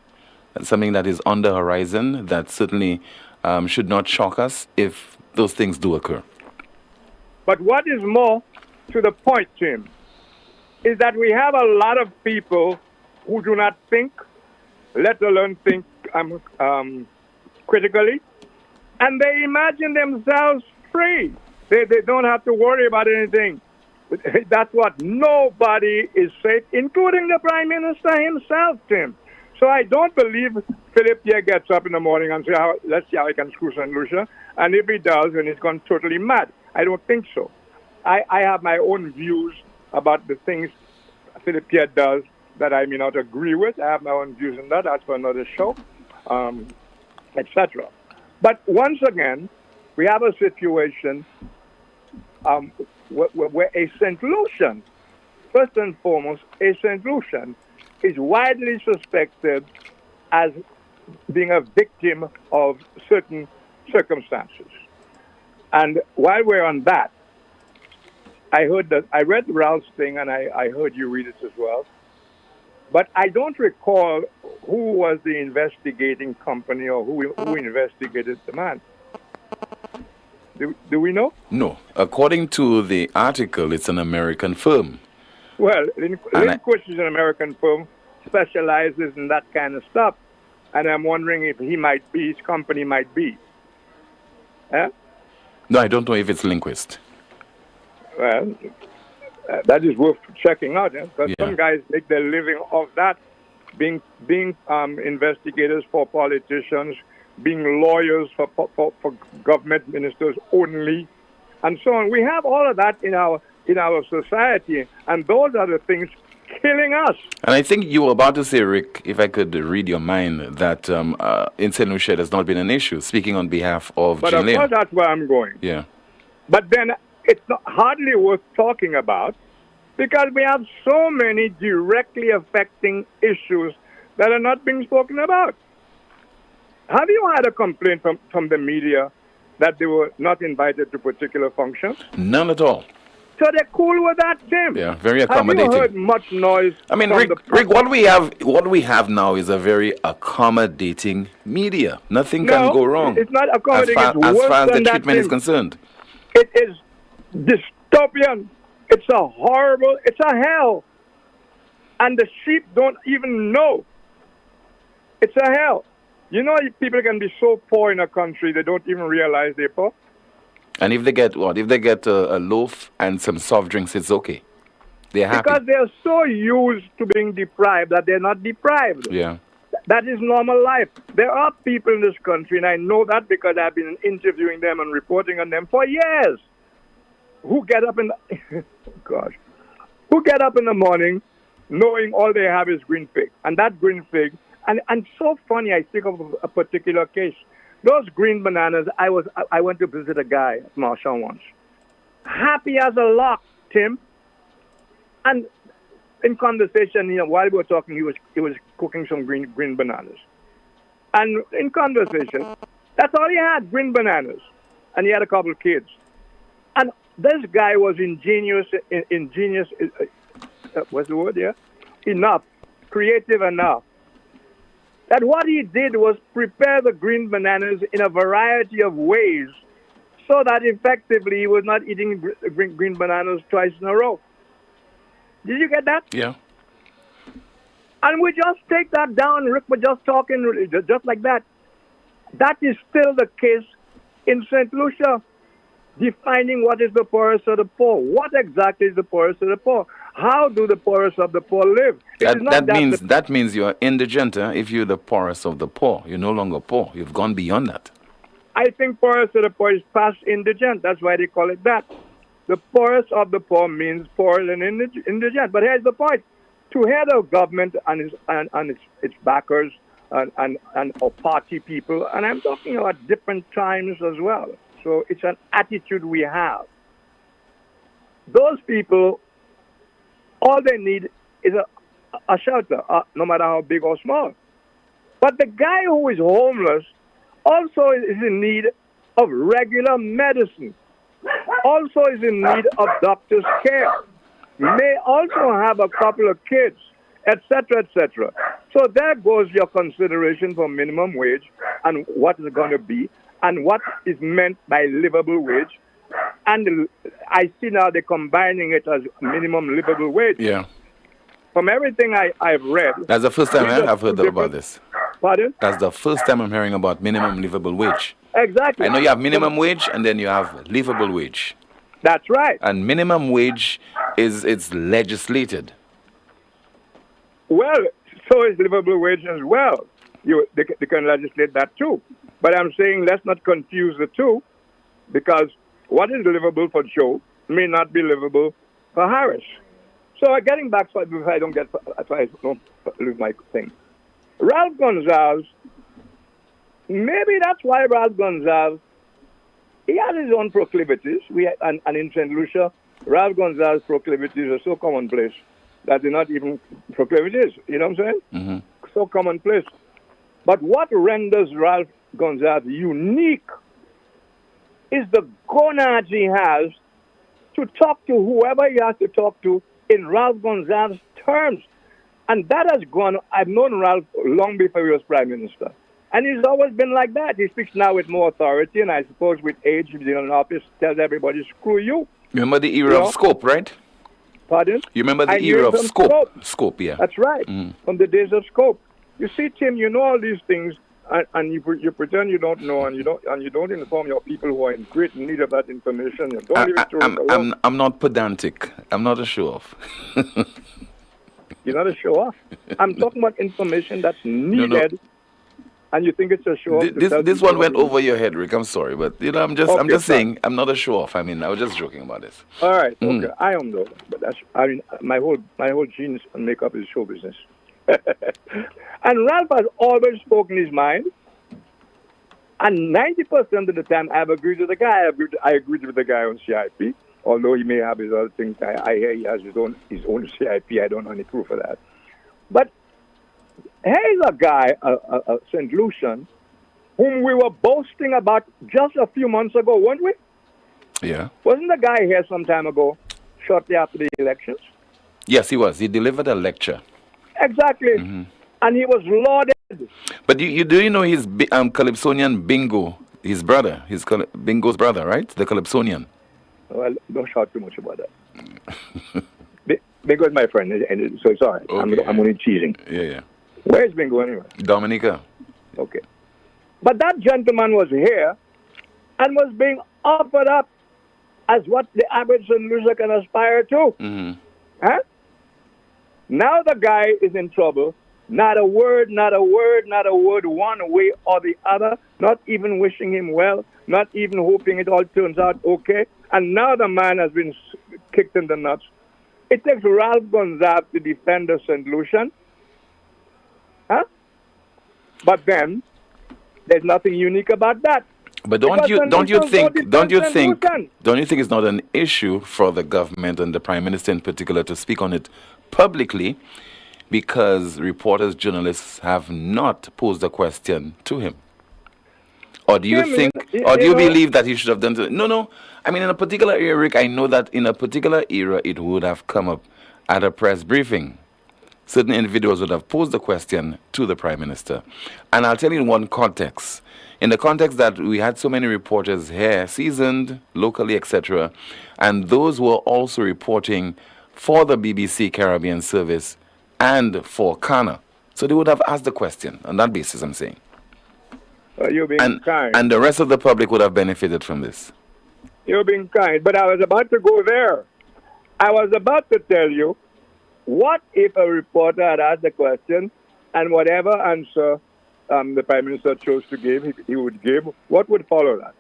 Something that is on the horizon that certainly should not shock us if those things do occur. But what is more to the point, Tim, is that we have a lot of people who do not think, let alone think critically, and they imagine themselves free. They don't have to worry about anything. That's what. Nobody is safe, including the Prime Minister himself, Tim. So I don't believe Philip Pierre gets up in the morning and says, let's see how he can screw St. Lucia. And if he does, then he's gone totally mad. I don't think so. I have my own views about the things Philip Pierre does that I may not agree with. I have my own views on that. That's for another show, etc. But once again, we have a situation where a St. Lucian, first and foremost, a St. Lucian is widely suspected as being a victim of certain circumstances. And while we're on that, I read Ralph's thing, and I heard you read it as well. But I don't recall who was the investigating company or who investigated the man. Do we know? No. According to the article, it's an American firm. Well, Lindquist is an American firm, specializes in that kind of stuff. And I'm wondering if his company might be. Eh? No, I don't know if it's Lindquist. Well, that is worth checking out, because some guys make their living off that, being investigators for politicians, being lawyers for government ministers only, and so on. We have all of that in our society, and those are the things killing us. And I think you were about to say, Rick, if I could read your mind, that in St. Lucia has not been an issue, speaking on behalf of But of course, that's where I'm going. Yeah. But then it's hardly worth talking about, because we have so many directly affecting issues that are not being spoken about. Have you had a complaint from the media that they were not invited to particular functions? None at all. So they're cool with that, Tim. Yeah, very accommodating. Have you heard much noise? I mean, Rick, what we have now is a very accommodating media. Nothing can go wrong. It's not accommodating. As far as the treatment is concerned. It is dystopian. It's a horrible, it's a hell. And the sheep don't even know. It's a hell. You know, people can be so poor in a country, they don't even realize they're poor. And if they get what? If they get a loaf and some soft drinks, it's okay. They're happy. Because they're so used to being deprived that they're not deprived. Yeah. That is normal life. There are people in this country, and I know that because I've been interviewing them and reporting on them for years, who get up in the, who get up in the morning knowing all they have is green fig. And that green fig, and so funny, I think of a particular case. Those green bananas, I went to visit a guy at Marshall once. Happy as a lark, Tim. And in conversation, while we were talking, he was cooking some green bananas. And in conversation, that's all he had, green bananas. And he had a couple of kids. And this guy was ingenious, what's the word here? Enough, creative enough. That what he did was prepare the green bananas in a variety of ways so that effectively he was not eating green bananas twice in a row. Did you get that? Yeah. And we just take that down, Rick, we're just talking just like that. That is still the case in St. Lucia, defining what is the poorest of the poor. What exactly is the poorest of the poor? How do the poorest of the poor live? That means you are indigent if you're the poorest of the poor. You're no longer poor. You've gone beyond that. I think poorest of the poor is past indigent. That's why they call it that. The poorest of the poor means poor and indigent. But here's the point. To head of government and its backers and or party people, and I'm talking about different times as well. So it's an attitude we have. Those people, all they need is a shelter, no matter how big or small. But the guy who is homeless also is in need of regular medicine, also is in need of doctor's care, may also have a couple of kids, etc., etc. So there goes your consideration for minimum wage and what is it going to be and what is meant by livable wage. And I see now they're combining it as minimum livable wage. Yeah. From everything I've read. That's the first time I've heard about this. Pardon? That's the first time I'm hearing about minimum livable wage. Exactly. I know you have minimum wage and then you have livable wage. That's right. And minimum wage it's legislated. Well, so is livable wage as well. They can legislate that too. But I'm saying let's not confuse the two, because what is livable for Joe may not be livable for Harris. So getting back, so I don't lose my thing. Ralph Gonsalves, maybe that's why Ralph Gonsalves, he has his own proclivities. And in St. Lucia, Ralph Gonsalves' proclivities are so commonplace that they're not even proclivities. You know what I'm saying? Mm-hmm. So commonplace. But what renders Ralph Gonsalves unique is the gonads he has to talk to whoever he has to talk to in Ralph Gonsalves' terms. And that has gone, I've known Ralph long before he was Prime Minister. And he's always been like that. He speaks now with more authority, and I suppose with age, he's in an office, tells everybody, screw you. Remember the era of scope, right? Pardon? You remember the era of scope? Scope, yeah. That's right, from the days of scope. You see, Tim, you know all these things, and you pretend you don't know, and you don't inform your people who are in great need of that information. You don't leave it to I'm not pedantic. I'm not a show-off. You're not a show-off. I'm talking about information that's needed, and you think it's a show-off. This one went over your head, Rick. I'm sorry, but I'm just saying I'm not a show-off. I mean, I was just joking about this. All right, okay. I am though, but my whole genes and makeup is show business. And Ralph has always spoken his mind, and 90% of the time I've agreed with the guy. I agreed with the guy on CIP, although he may have his other things. I hear he has his own CIP. I don't know any proof of that. But here's a guy, a St. Lucian, whom we were boasting about just a few months ago, weren't we? Yeah. Wasn't the guy here some time ago, shortly after the elections? Yes, he was. He delivered a lecture. Exactly. And he was lauded. But do you know his Calypsonian Bingo, his brother, Bingo's brother, right? The Calypsonian. Well, don't shout too much about that. Bingo is my friend, and so it's all right. Okay. I'm only teasing. Yeah. Where's Bingo anyway? Dominica. Okay. But that gentleman was here and was being offered up as what the average St. Lucia can aspire to. Huh? Now the guy is in trouble. Not a word, one way or the other. Not even wishing him well. Not even hoping it all turns out okay. And now the man has been kicked in the nuts. It takes Ralph Gonsalves to defend the St. Lucian. Huh? But then, there's nothing unique about that. But don't you think it's not an issue for the government and the Prime Minister in particular to speak on it publicly? because reporters, journalists have not posed a question to him? Or do you think, or do you believe that he should have done it? No. I mean, in a particular era, Rick, I know that in a particular era, it would have come up at a press briefing. Certain individuals would have posed the question to the Prime Minister. And I'll tell you in one context. In the context that we had so many reporters here, seasoned, locally, etc., and those were also reporting for the BBC Caribbean Service and for Kana. So they would have asked the question. On that basis, I'm saying. You're being kind. And the rest of the public would have benefited from this. You're being kind. But I was about to go there. I was about to tell you, what if a reporter had asked the question and whatever answer the Prime Minister chose to give, he would give, what would follow that?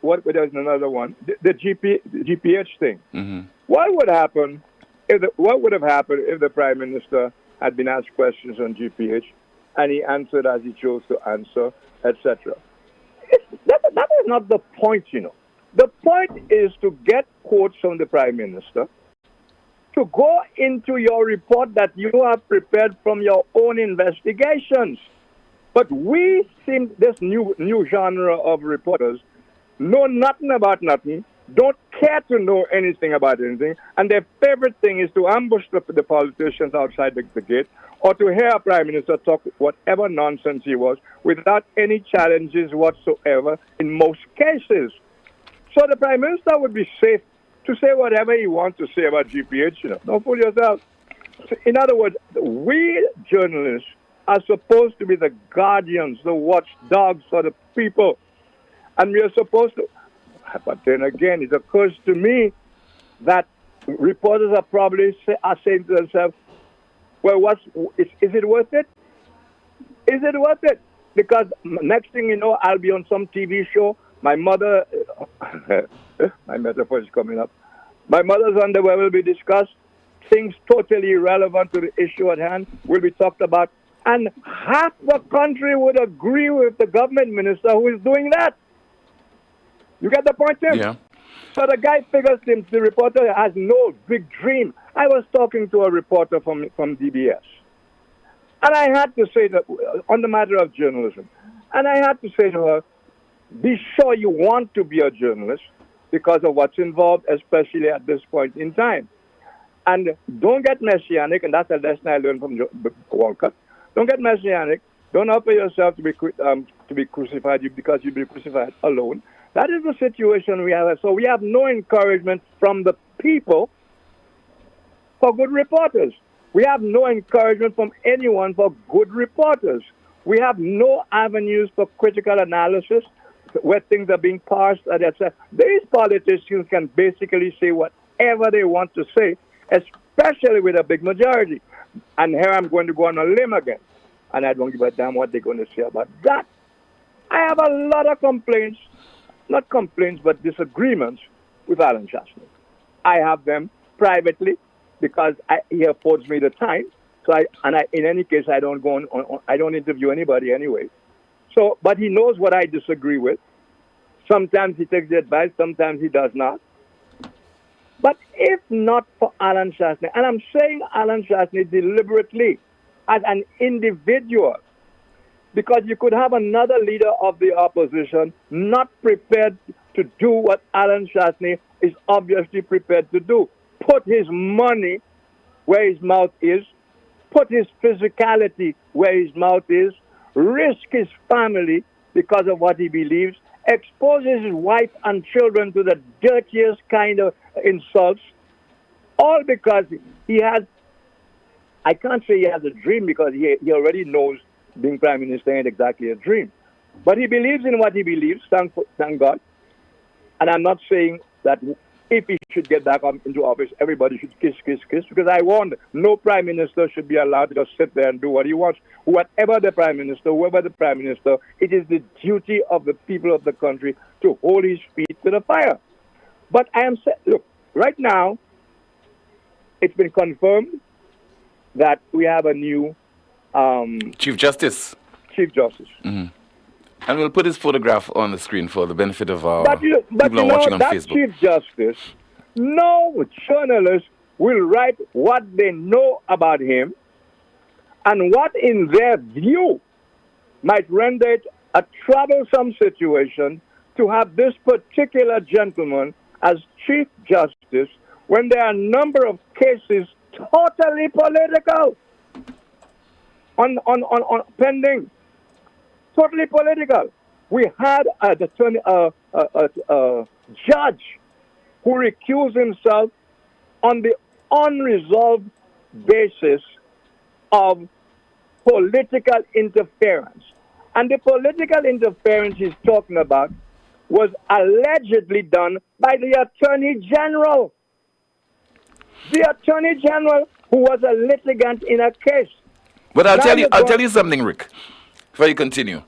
There's another one. The GPH thing. Mm-hmm. What would happen what would have happened if the Prime Minister had been asked questions on GPH and he answered as he chose to answer, etc.? That is not the point, you know. The point is to get quotes from the Prime Minister, to go into your report that you have prepared from your own investigations. But we seem, this new genre of reporters, know nothing about nothing, don't care to know anything about anything, and their favorite thing is to ambush the politicians outside the gate, or to hear a Prime Minister talk whatever nonsense he was, without any challenges whatsoever in most cases. So the Prime Minister would be safe to say whatever he wants to say about GPH, you know. Don't fool yourself. So in other words, we journalists are supposed to be the guardians, the watchdogs for the people. And we are supposed to... But then again, it occurs to me that reporters are probably saying to themselves, well, is it worth it? Is it worth it? Because next thing you know, I'll be on some TV show. My mother, my metaphor is coming up. My mother's underwear will be discussed. Things totally irrelevant to the issue at hand will be talked about. And half the country would agree with the government minister who is doing that. You get the point, Tim? Yeah. So the guy figures the reporter has no big dream. I was talking to a reporter from DBS. And I had to say that, on the matter of journalism, and I had to say to her, be sure you want to be a journalist because of what's involved, especially at this point in time. And don't get messianic, and that's a lesson I learned from Walcott. Don't get messianic. Don't offer yourself to be crucified because you'll be crucified alone. That is the situation we have. So we have no encouragement from the people for good reporters. We have no encouragement from anyone for good reporters. We have no avenues for critical analysis where things are being parsed, etc. These politicians can basically say whatever they want to say, especially with a big majority. And here I'm going to go on a limb again. And I don't give a damn what they're going to say about that. I have a lot of complaints, not complaints, but disagreements with Alan Chastney. I have them privately because he affords me the time. So in any case, I don't go on, I don't interview anybody anyway. So, but he knows what I disagree with. Sometimes he takes the advice, sometimes he does not. But if not for Alan Chastney, and I'm saying Alan Chastney deliberately as an individual, because you could have another leader of the opposition not prepared to do what Alan Chastney is obviously prepared to do. Put his money where his mouth is, put his physicality where his mouth is, risk his family because of what he believes, exposes his wife and children to the dirtiest kind of insults, all because he has, I can't say he has a dream because he already knows being Prime Minister ain't exactly a dream. But he believes in what he believes, thank God. And I'm not saying that if he should get back into office, everybody should kiss, because I warned, no Prime Minister should be allowed to just sit there and do what he wants. Whatever the Prime Minister, whoever the Prime Minister, it is the duty of the people of the country to hold his feet to the fire. But I am saying, look, right now, it's been confirmed that we have a new Chief Justice. Chief Justice. Mm-hmm. And we'll put his photograph on the screen for the benefit of our people watching on that Facebook. Chief Justice, no journalist will write what they know about him and what, in their view, might render it a troublesome situation to have this particular gentleman as Chief Justice when there are a number of cases totally political on pending. Totally political. We had a judge who recused himself on the unresolved basis of political interference. And the political interference he's talking about was allegedly done by the Attorney General. The Attorney General who was a litigant in a case. But I'll tell you something, Rick, before you continue.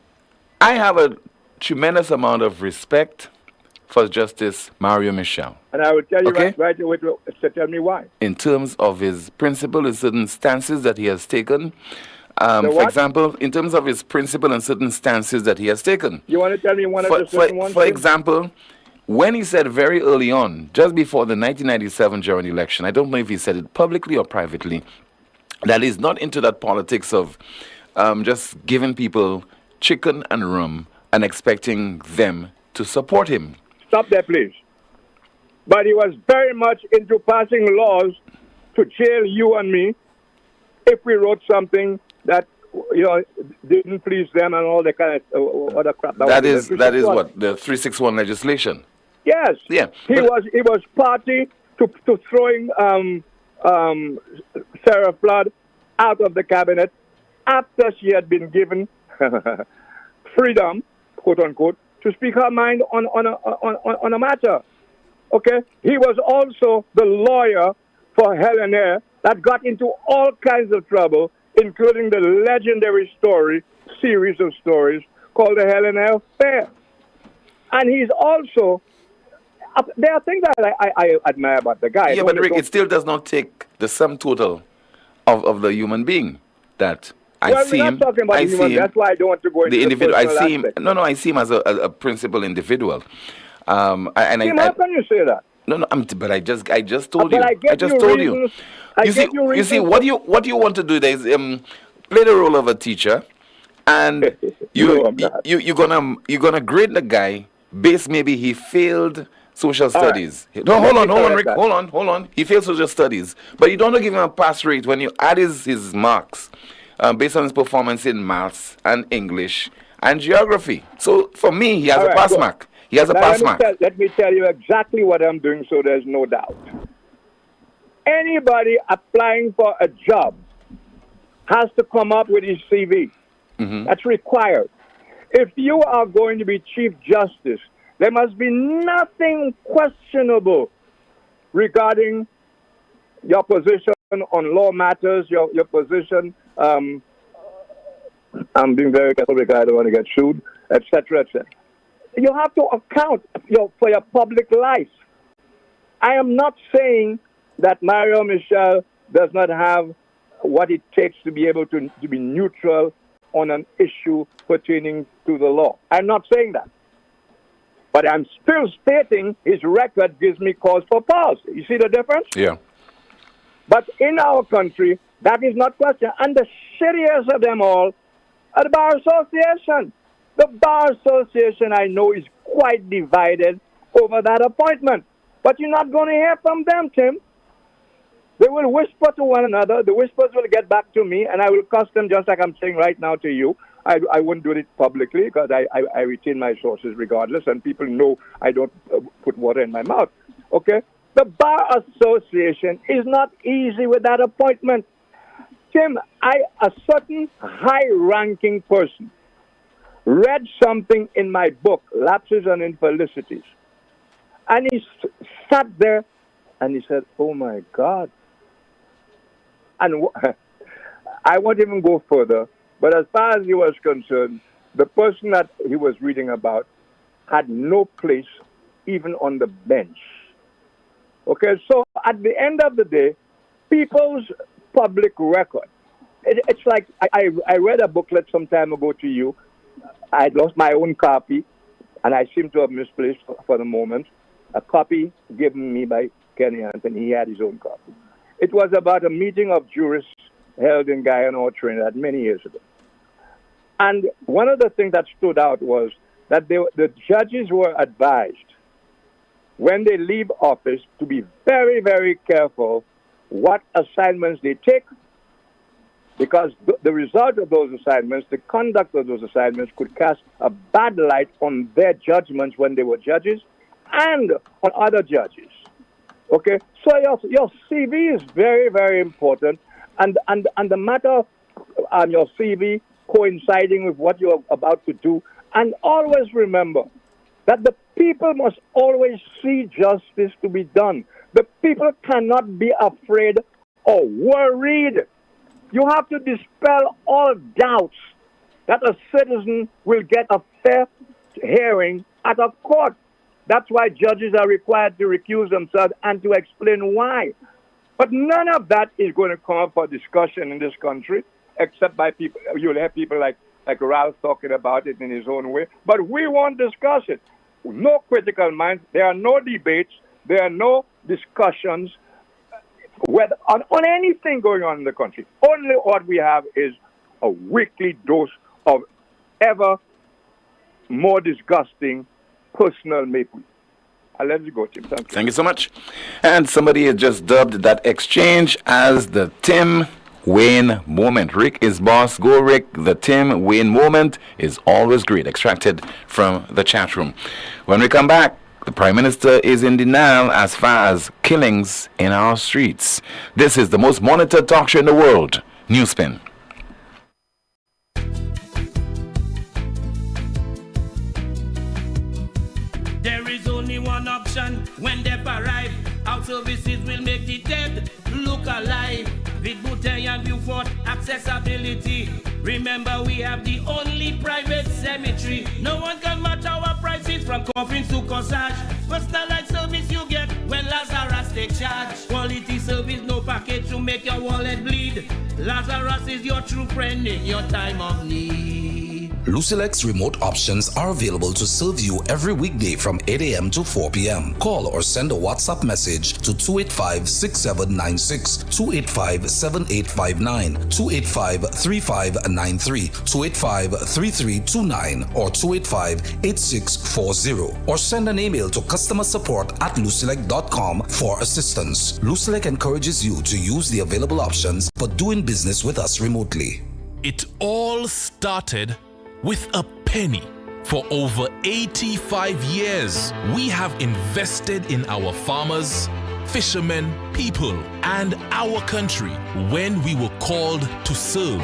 I have a tremendous amount of respect for Justice Mario Michel. And I will tell you right away to tell me why. In terms of his principle and certain stances that he has taken. For example, in terms of his principle and certain stances that he has taken. You want to tell me one of the certain ones? For example, when he said very early on, just before the 1997 general election, I don't know if he said it publicly or privately, that he's not into that politics of just giving people chicken and rum and expecting them to support him. Stop there, please. But he was very much into passing laws to jail you and me if we wrote something that didn't please them and all the kind of other crap. That is what the 361 legislation. Yes. Yeah. He was party to throwing Sarah Flood out of the cabinet after she had been given freedom, quote unquote, to speak her mind on a matter. Okay? He was also the lawyer for Helen Eyre that got into all kinds of trouble, including the legendary series of stories called the Helen Eyre Affair. And he's also, there are things that I admire about the guy. Yeah, but Rick, it still does not take the sum total of the human being that I see him. We're not talking about the human. That's why I don't want to go into the individual. I see him. aspect. No, I see him as a principal individual. How can you say that? No, but I just told you. I just told you. You see, what you want to do there is play the role of a teacher, and you're gonna grade the guy based maybe he failed social studies. Right. No, hold on, Rick. Hold on. He failed social studies, but you don't give him a pass rate when you add his marks based on his performance in maths and English and geography. So for me, he has a pass mark. He has a pass mark. Let me tell you exactly what I'm doing so there's no doubt. Anybody applying for a job has to come up with his CV. Mm-hmm. That's required. If you are going to be Chief Justice, there must be nothing questionable regarding your position on law matters, your position. I'm being very careful because I don't want to get sued, etc., etc. You have to account for your public life. I am not saying that Mario Michel does not have what it takes to be able to be neutral on an issue pertaining to the law. I'm not saying that. But I'm still stating his record gives me cause for pause. You see the difference? Yeah. But in our country, that is not questioned. And the shittiest of them all are the Bar Association. The Bar Association, I know, is quite divided over that appointment. But you're not going to hear from them, Tim. They will whisper to one another. The whispers will get back to me, and I will cuss them just like I'm saying right now to you. I wouldn't do it publicly because I retain my sources regardless, and people know I don't put water in my mouth. Okay? The Bar Association is not easy with that appointment. Tim, a certain high-ranking person read something in my book, Lapses and Infelicities, and he sat there and he said, oh my God. And I won't even go further, but as far as he was concerned, the person that he was reading about had no place even on the bench. Okay, so at the end of the day, people's public record, it's like I read a booklet some time ago to you. I had lost my own copy, and I seem to have misplaced for the moment a copy given me by Kenny Anthony. He had his own copy. It was about a meeting of jurists held in Guyana or Trinidad many years ago. And one of the things that stood out was that the judges were advised when they leave office to be very, very careful what assignments they take, because the result of those assignments, the conduct of those assignments could cast a bad light on their judgments when they were judges and on other judges. Okay? So your CV is very, very important, and the matter on your CV coinciding with what you're about to do. And always remember that the people must always see justice to be done. The people cannot be afraid or worried. You have to dispel all doubts that a citizen will get a fair hearing at a court. That's why judges are required to recuse themselves and to explain why. But none of that is going to come up for discussion in this country, except by people. You'll have people like Ralph talking about it in his own way. But we won't discuss it. No critical minds. There are no debates. There are no discussions whether on anything going on in the country. Only what we have is a weekly dose of ever more disgusting personal make-believe. I'll let you go, Tim. Thank you. Thank you so much. And somebody has just dubbed that exchange as the Tim Wayne moment. Rick is boss. Go, Rick. The Tim Wayne moment is always great. Extracted from the chat room. When we come back, the Prime Minister is in denial as far as killings in our streets. This is the most monitored talk show in the world. NewsSpin. There is only one option when they arrive. Our services will make the dead look alive. With Bouteille and Beaufort accessibility. Remember, we have the only private cemetery. No one can match our prices from coffins to corsage. Personalized service you get when Lazarus take charge. Quality service, no package to make your wallet bleed. Lazarus is your true friend in your time of need. Lucilex remote options are available to serve you every weekday from 8 a.m. to 4 p.m. Call or send a WhatsApp message to 285-6796, 285-7859, 285-3593, 285-3329, or 285-8640. Or send an email to customersupport@lucilec.com for assistance. Lucilec encourages you to use the available options for doing business with us remotely. It all started with a penny. For over 85 years, we have invested in our farmers, fishermen, people, and our country. When we were called to serve,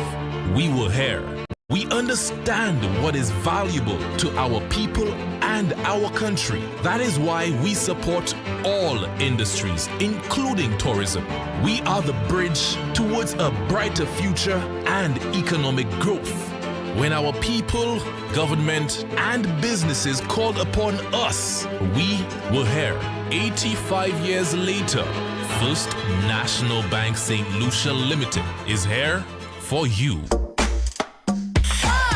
we were here. We understand what is valuable to our people and our country. That is why we support all industries, including tourism. We are the bridge towards a brighter future and economic growth. When our people, government, and businesses called upon us, we were here. 85 years later, First National Bank St. Lucia Limited is here for you.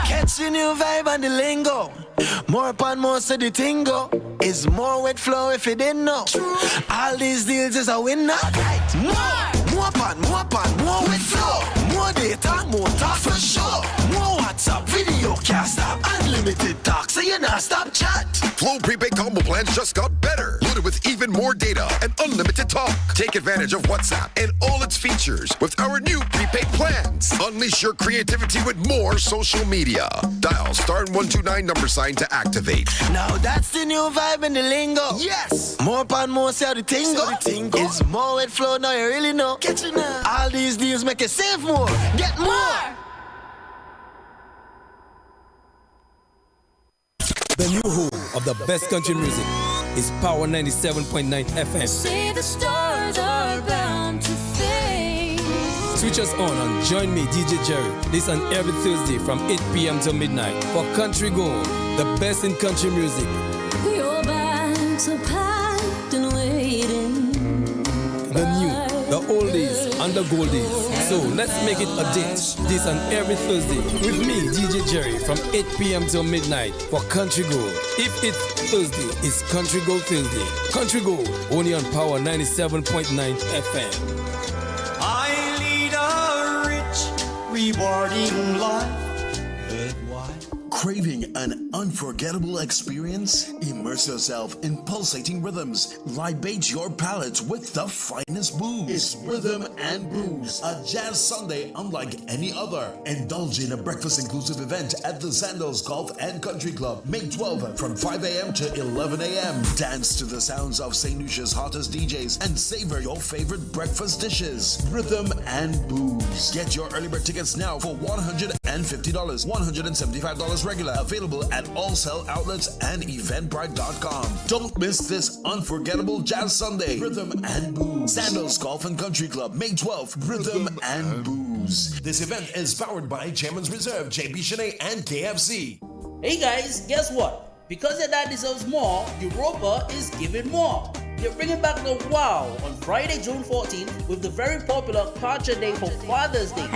Catch the new vibe and the lingo. More upon more so the tingo. Is more wet flow if you didn't know. All these deals is a winner. More upon more wet flow. More data, more talk for sure. More WhatsApp, video cast up, unlimited talk, so you not stop chat. Flow prepaid combo plans just got better. Loaded with even more data and unlimited talk. Take advantage of WhatsApp and all its features with our new prepaid plans. Unleash your creativity with more social media. Dial *129 $ to activate. Now that's the new vibe in the lingo. Yes. More upon more, see how the tingo. It's more wet flow, now you really know. Catch it now. All these deals make you save more. Get more. The new home of the best country music is Power 97.9 FM. Say the stars are bound to fade. Switch us on Join Me, DJ Jerry, this and every Thursday from 8 p.m. till midnight for Country Gold, the best in country music. Your bags are packed and waiting. The new, the oldies, and the goldies. So let's make it a date. This and every Thursday with me, DJ Jerry, from 8 p.m. till midnight for Country Gold. If it's Thursday, it's Country Gold Thursday. Country Gold, only on Power 97.9 FM. partying life. Craving an unforgettable experience? Immerse yourself in pulsating rhythms. Libate your palate with the finest booze. It's Rhythm and Booze, a jazz Sunday unlike any other. Indulge in a breakfast-inclusive event at the Sandals Golf and Country Club, May 12th from 5 a.m. to 11 a.m. Dance to the sounds of St. Lucia's hottest DJs and savor your favorite breakfast dishes. Rhythm and Booze. Get your early bird tickets now for $150, $175 regular. Available at all sell outlets and eventbrite.com. Don't miss this unforgettable Jazz Sunday. Rhythm and Booze. Sandals Golf and Country Club, May 12th. Rhythm and Booze. This event is powered by Chairman's Reserve, JB Shanae, and KFC. Hey guys, guess what? Because your dad deserves more, Europa is giving more. They're bringing back the wow on Friday, June 14th with the very popular Culture Day for Father's Day.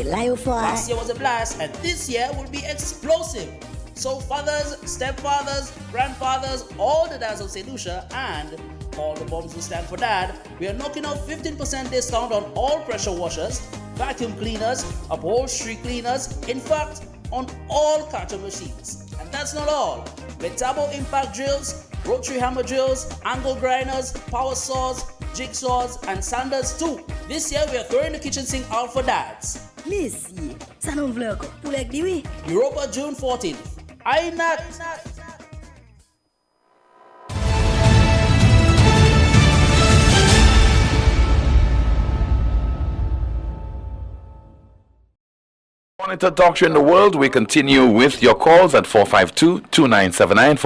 Last year was a blast and this year will be explosive. So fathers, stepfathers, grandfathers, all the dads of St. Lucia and all the moms who stand for dad, we are knocking out 15% discount on all pressure washers, vacuum cleaners, upholstery cleaners, in fact, on all carton machines. And that's not all. With turbo impact drills, rotary hammer drills, angle grinders, power saws, jigsaws, and sanders too. This year we are throwing the kitchen sink out for dads. Monsieur, ça non vle encore. Pour les oui. Europa June 14th. I not. Monitor Talk Show in the World. We continue with your calls at 452-2979,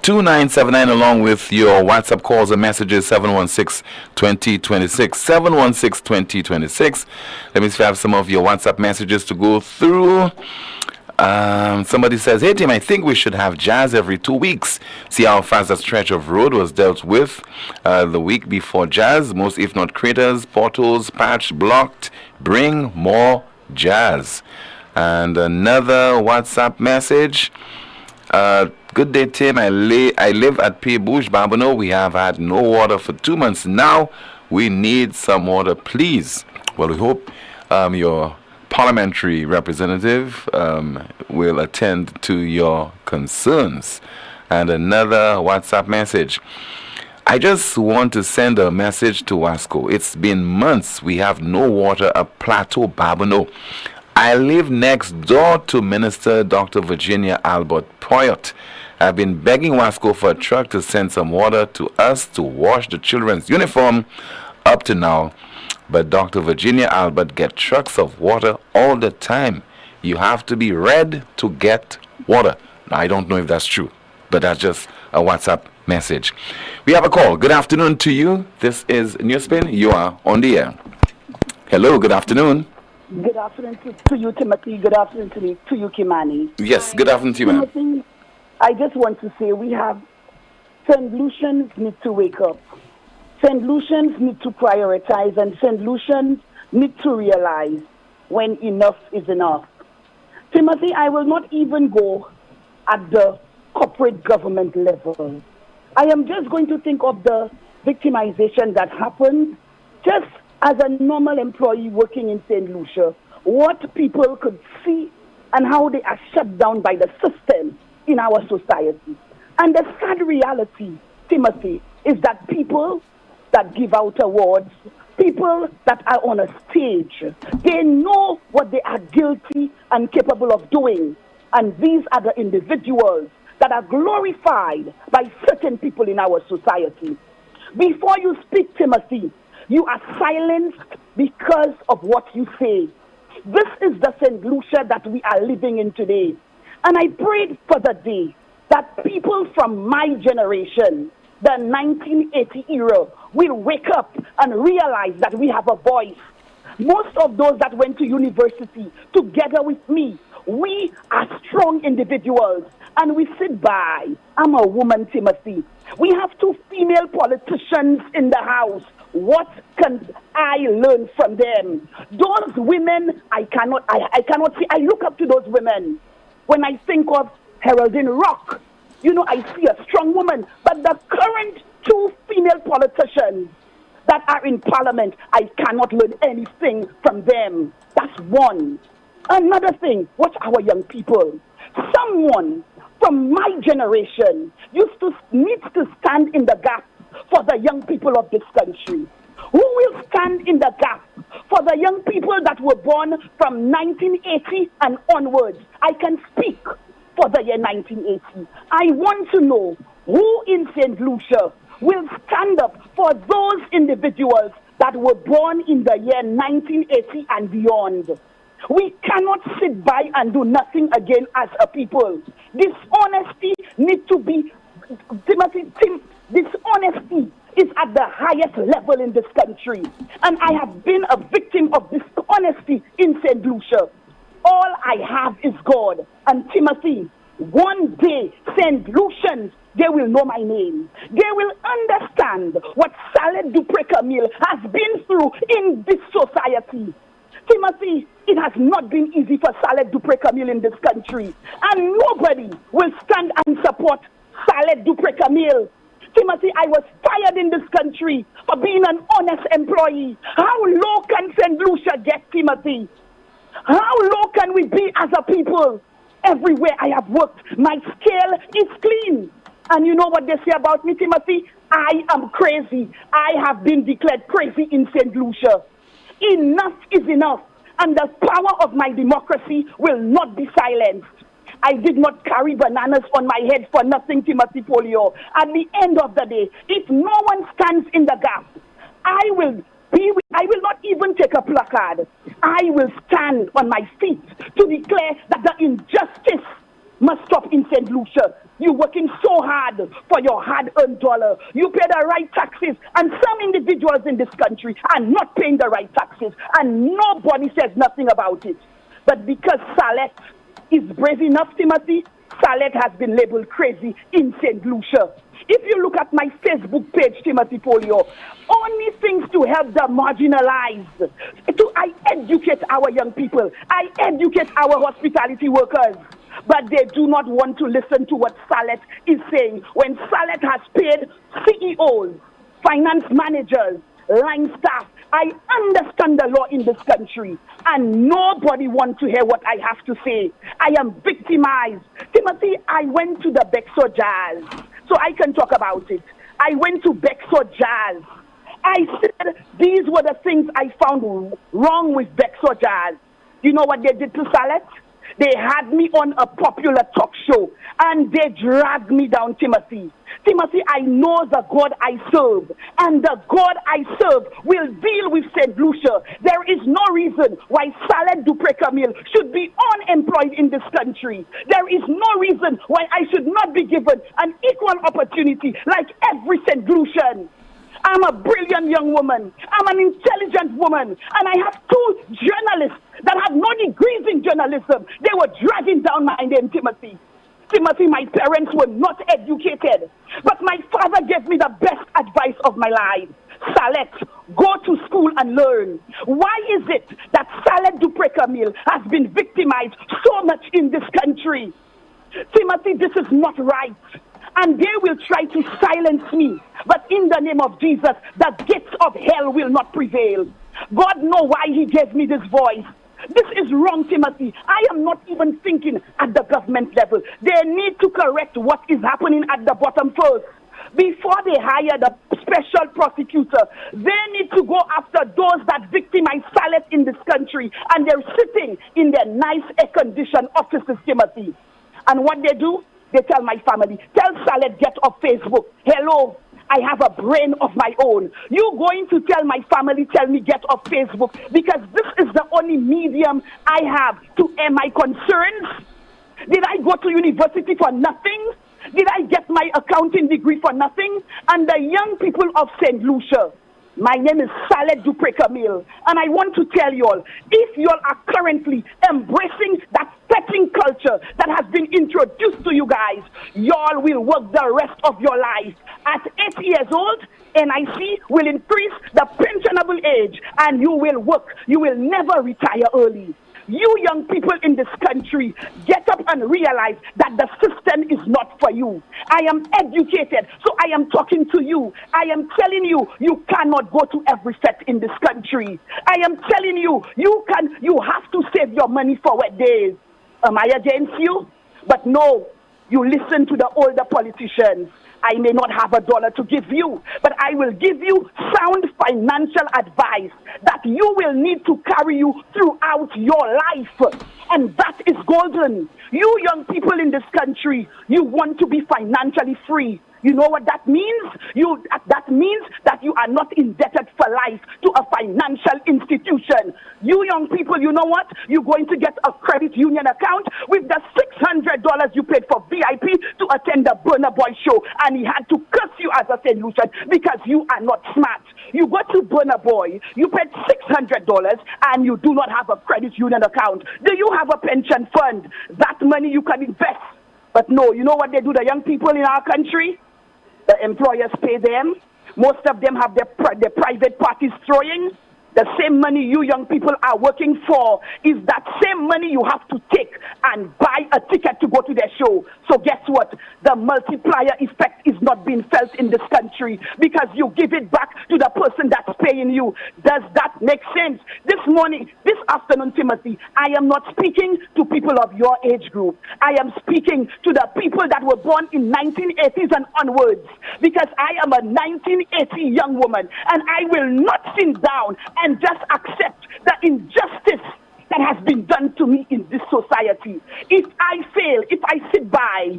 452-2979, along with your WhatsApp calls and messages, 716-2026, 716-2026. Let me see if I have some of your WhatsApp messages to go through. Somebody says, hey Tim, I think we should have jazz every 2 weeks. See how fast that stretch of road was dealt with the week before jazz. Most, if not craters, potholes, patched, blocked. Bring more jazz. And another WhatsApp message. Good day, Tim. I live at Pebouche, Babano. We have had no water for 2 months now. We need some water, please. Well, we hope your parliamentary representative will attend to your concerns. And another WhatsApp message. I just want to send a message to Wasco. It's been months we have no water at Plateau Babano. I live next door to Minister Dr. Virginia Albert Poyot. I've been begging Wasco for a truck to send some water to us to wash the children's uniform up to now. But Dr. Virginia Albert gets trucks of water all the time. You have to be ready to get water. Now, I don't know if that's true, but that's just a WhatsApp message. We have a call. Good afternoon to you. This is NewsSpin. You are on the air. Hello, good afternoon. Good afternoon to you, Timothy. Good afternoon to you, Kimani. Yes, good afternoon to you, ma'am. Timothy, I just want to say we have St. Lucians need to wake up. St. Lucians need to prioritize, and St. Lucians need to realize when enough is enough. Timothy, I will not even go at the corporate government level. I am just going to think of the victimization that happened just as a normal employee working in St. Lucia, what people could see and how they are shut down by the system in our society. And the sad reality, Timothy, is that people that give out awards, people that are on a stage, they know what they are guilty and capable of doing. And these are the individuals that are glorified by certain people in our society. Before you speak, Timothy, you are silenced because of what you say. This is the St. Lucia that we are living in today. And I prayed for the day that people from my generation, the 1980 era, will wake up and realize that we have a voice. Most of those that went to university together with me, we are strong individuals and we sit by. I'm a woman, Timothy. We have 2 female politicians in the house. What can I learn from them? Those women, I cannot see. I look up to those women. When I think of Heraldine Rock, I see a strong woman. But the current 2 female politicians that are in parliament, I cannot learn anything from them. That's one. Another thing, watch our young people. Someone from my generation needs to stand in the gap for the young people of this country. Who will stand in the gap for the young people that were born from 1980 and onwards? I can speak for the year 1980. I want to know who in St. Lucia will stand up for those individuals that were born in the year 1980 and beyond. We cannot sit by and do nothing again as a people. Dishonesty needs to be, dishonesty is at the highest level in this country. And I have been a victim of dishonesty in St. Lucia. All I have is God. And Timothy, one day, St. Lucians, they will know my name. They will understand what Saleh Dupré Camille has been through in this society. Timothy, it has not been easy for Saleh Dupré Camille in this country. And nobody will stand and support Saleh Dupré Camille. Timothy, I was fired in this country for being an honest employee. How low can St. Lucia get, Timothy? How low can we be as a people? Everywhere I have worked, my scale is clean. And you know what they say about me, Timothy? I am crazy. I have been declared crazy in St. Lucia. Enough is enough, and the power of my democracy will not be silenced. I did not carry bananas on my head for nothing, Timothy Poleon. At the end of the day, if no one stands in the gap, I will not even take a placard. I will stand on my feet to declare that the injustice must stop in St. Lucia. You're working so hard for your hard-earned dollar. You pay the right taxes, and some individuals in this country are not paying the right taxes, and nobody says nothing about it. But because Saleh is brave enough, Timothy, Saleh has been labeled crazy in St. Lucia. If you look at my Facebook page, Timothy Poleon, only things to help the marginalized. I educate our young people. I educate our hospitality workers. But they do not want to listen to what Saleh is saying. When Saleh has paid CEOs, finance managers, line staff, I understand the law in this country, and nobody wants to hear what I have to say. I am victimized. Timothy, I went to the Bexo Jazz, so I can talk about it. I went to Bexo Jazz. I said these were the things I found wrong with Bexo Jazz. You know what they did to Saleh? They had me on a popular talk show, and they dragged me down, Timothy. Timothy, I know the God I serve, and the God I serve will deal with St. Lucia. There is no reason why Saleh Dupré Camille should be unemployed in this country. There is no reason why I should not be given an equal opportunity like every St. Lucian. I'm a brilliant young woman. I'm an intelligent woman. And I have two journalists that have no degrees in journalism. They were dragging down my name, Timothy. Timothy, my parents were not educated. But my father gave me the best advice of my life. Saleh, go to school and learn. Why is it that Saleh Dupré Camille has been victimized so much in this country? Timothy, this is not right. And they will try to silence me. But in the name of Jesus, the gates of hell will not prevail. God knows why he gave me this voice. This is wrong, Timothy. I am not even thinking at the government level. They need to correct what is happening at the bottom first. Before they hire the special prosecutor, they need to go after those that victimize Saleh in this country. And they're sitting in their nice air-conditioned offices, Timothy. And what they do? They tell my family, tell Saleh, get off Facebook. Hello, I have a brain of my own. You going to tell my family, tell me get off Facebook, because this is the only medium I have to air my concerns? Did I go to university for nothing? Did I get my accounting degree for nothing? And the young people of St. Lucia, my name is Saleh Dupré Camille, and I want to tell you all, if you all are currently embracing that petting culture that has been introduced to you guys, you all will work the rest of your life. At 8 years old, NIC will increase the pensionable age, and you will work. You will never retire early. You young people in this country, get up and realize that the system is not for you. I am educated, so I am talking to you. I am telling you, you cannot go to every fete in this country. I am telling you, you have to save your money for wet days. Am I against you? But no, you listen to the older politicians. I may not have a dollar to give you, but I will give you sound financial advice that you will need to carry you throughout your life. And that is golden. You young people in this country, you want to be financially free. You know what that means? That means that you are not indebted for life to a financial institution. You young people, you know what? You're going to get a credit union account with the $600 you paid for VIP to attend the Burna Boy show, and he had to curse you as a solution because you are not smart. You go to Burna Boy, you paid $600, and you do not have a credit union account. Do you have a pension fund? That money you can invest. But no, you know what they do, the young people in our country? The employers pay them. Most of them have their private parties throwing. The same money you young people are working for is that same money you have to take and buy a ticket to go to their show. So guess what? The multiplier effect is not being felt in this country because you give it back to the person that's paying you. Does that make sense? This afternoon, Timothy, I am not speaking to people of your age group. I am speaking to the people that were born in 1980s and onwards, because I am a 1980 young woman, and I will not sit down and just accept the injustice that has been done to me in this society. If I fail, if I sit by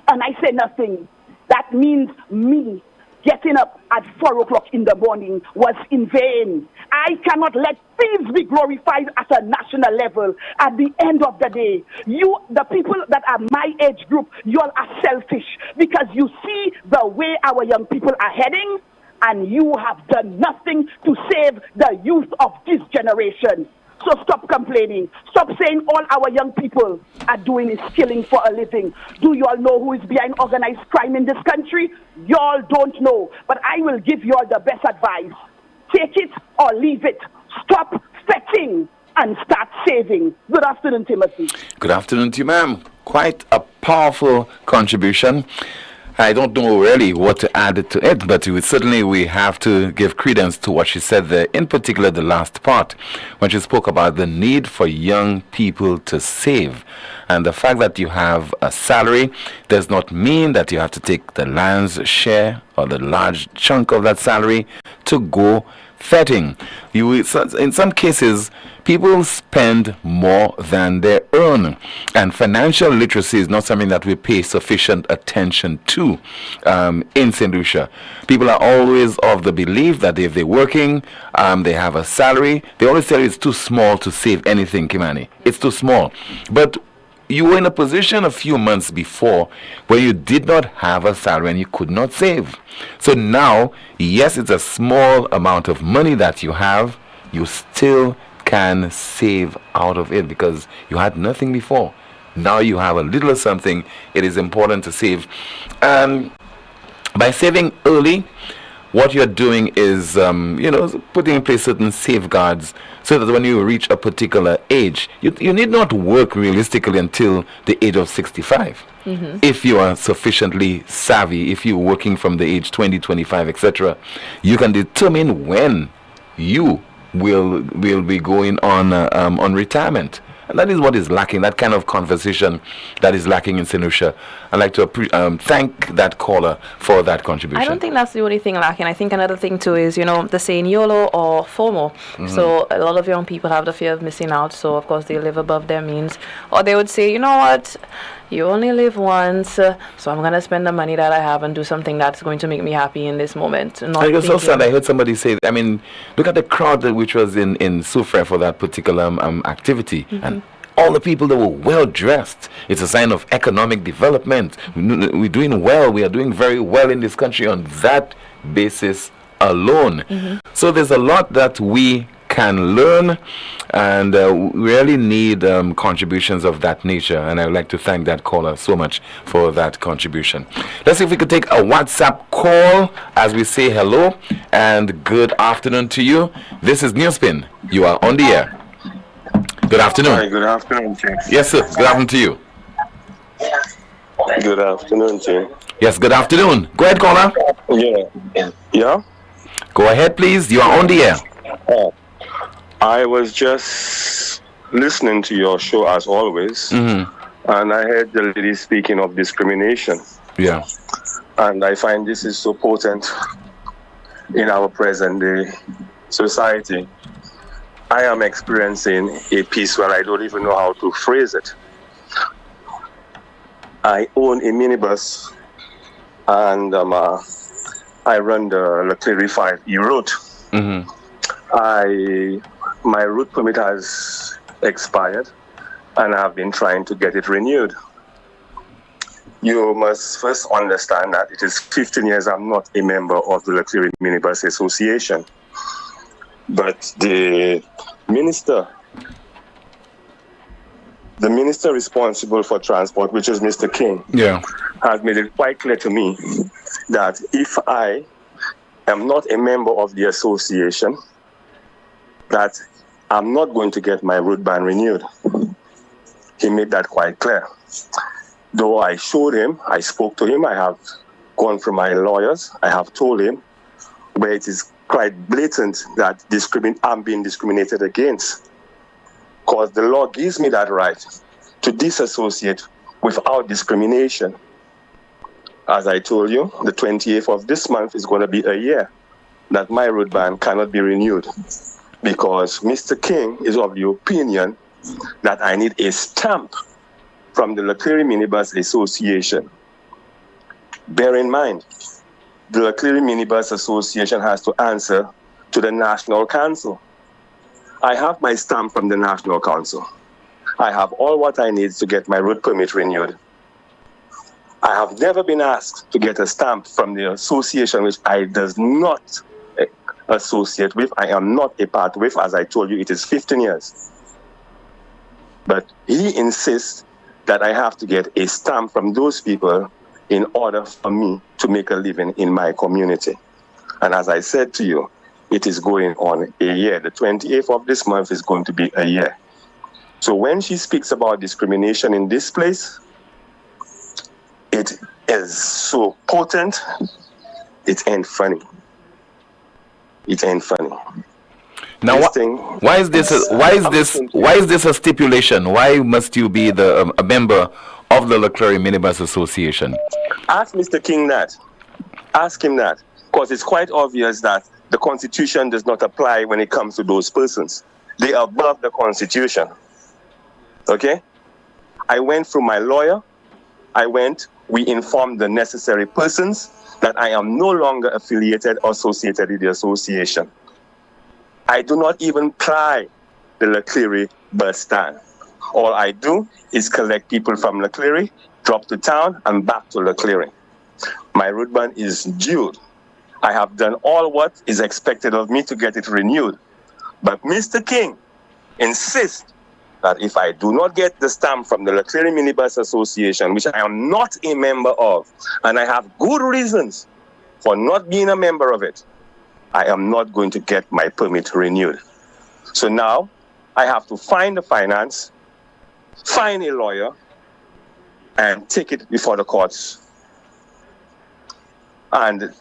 and I say nothing, that means me getting up at 4 o'clock in the morning was in vain. I cannot let thieves be glorified at a national level. At the end of the day, you, the people that are my age group, you all are selfish because you see the way our young people are heading, and you have done nothing to save the youth of this generation. So stop complaining. Stop saying all our young people are doing is killing for a living. Do you all know who is behind organized crime in this country? You all don't know. But I will give you all the best advice. Take it or leave it. Stop fetching and start saving. Good afternoon, Timothy. Good afternoon to you, ma'am. Quite a powerful contribution. I don't know really what to add to it, but we have to give credence to what she said there, in particular the last part, when she spoke about the need for young people to save. And the fact that you have a salary does not mean that you have to take the lion's share or the large chunk of that salary to go fetting. In some cases, people spend more than they earn, and financial literacy is not something that we pay sufficient attention to in St. Lucia. People are always of the belief that if they're working, they have a salary. They always tell you it's too small to save anything, Kimani. It's too small. But you were in a position a few months before where you did not have a salary and you could not save. So now, yes, it's a small amount of money that you have, you still can save out of it because you had nothing before. Now you have a little of something. It is important to save. By saving early, what you're doing is, putting in place certain safeguards so that when you reach a particular age, you need not work realistically until the age of 65. Mm-hmm. If you are sufficiently savvy, if you're working from the age 20, 25, etc., you can determine when you will be going on retirement. And that is what is lacking, that kind of conversation that is lacking in St. Lucia. I'd like to thank that caller for that contribution. I don't think that's the only thing lacking. I think another thing too is, the saying YOLO or FOMO. Mm-hmm. So a lot of young people have the fear of missing out. So of course they live above their means. Or they would say, you know what? You only live once, so I'm going to spend the money that I have and do something that's going to make me happy in this moment. I was so sad. I heard somebody say, look at the crowd which was in Soufrière for that particular activity. Mm-hmm. And all the people that were well dressed. It's a sign of economic development. We're doing well. We are doing very well in this country on that basis alone. Mm-hmm. So there's a lot that we can learn, and we really need contributions of that nature, and I would like to thank that caller so much for that contribution. Let's see if we could take a WhatsApp call as we say hello and good afternoon to you. This is NewsSpin. You are on the air. Good afternoon. Hi, good afternoon, Chief. Yes, sir. Good afternoon to you. Good afternoon, Chief. Yes, good afternoon. Go ahead, caller. Yeah. Yeah? Go ahead, please. You are on the air. I was just listening to your show as always, and I heard the lady speaking of discrimination. Yeah. And I find this is so potent in our present day society. I am experiencing a piece where I don't even know how to phrase it. I own a minibus, and I run the Leclerc 5E route. My route permit has expired, and I've been trying to get it renewed. You must first understand that it is 15 years I'm not a member of the Leclerc Minibus Association. But the minister responsible for transport, which is Mr. King, has made it quite clear to me that if I am not a member of the association, that I'm not going to get my route ban renewed. He made that quite clear. Though I showed him, I spoke to him, I have gone through my lawyers, I have told him where it is quite blatant that I'm being discriminated against. Because the law gives me that right to disassociate without discrimination. As I told you, the 28th of this month is going to be a year that my road ban cannot be renewed, because Mr. King is of the opinion that I need a stamp from the Leclerc Minibus Association. Bear in mind, the Leclerc Minibus Association has to answer to the National Council. I have my stamp from the National Council. I have all what I need to get my road permit renewed. I have never been asked to get a stamp from the association which I does not associate with. I am not a part with. As I told you, it is 15 years. But he insists that I have to get a stamp from those people in order for me to make a living in my community. And as I said to you, it is going on a year. The 28th of this month is going to be a year. So when she speaks about discrimination in this place, it is so potent, it ain't funny. It ain't funny. Now, why is this a stipulation? Why must you be a member of the Leclerc Minibus Association? Ask Mr. King that. Ask him that. Because it's quite obvious that the Constitution does not apply when it comes to those persons. They are above the Constitution. Okay? I went through my lawyer. We informed the necessary persons that I am no longer affiliated or associated with the association. I do not even ply the Leclerc bus stand. All I do is collect people from Leclerc, drop to town, and back to Leclerc. My route ban is due. I have done all what is expected of me to get it renewed. But Mr. King insists that if I do not get the stamp from the Leclerc Minibus Association, which I am not a member of, and I have good reasons for not being a member of it, I am not going to get my permit renewed. So now I have to find the finance, find a lawyer, and take it before the courts. And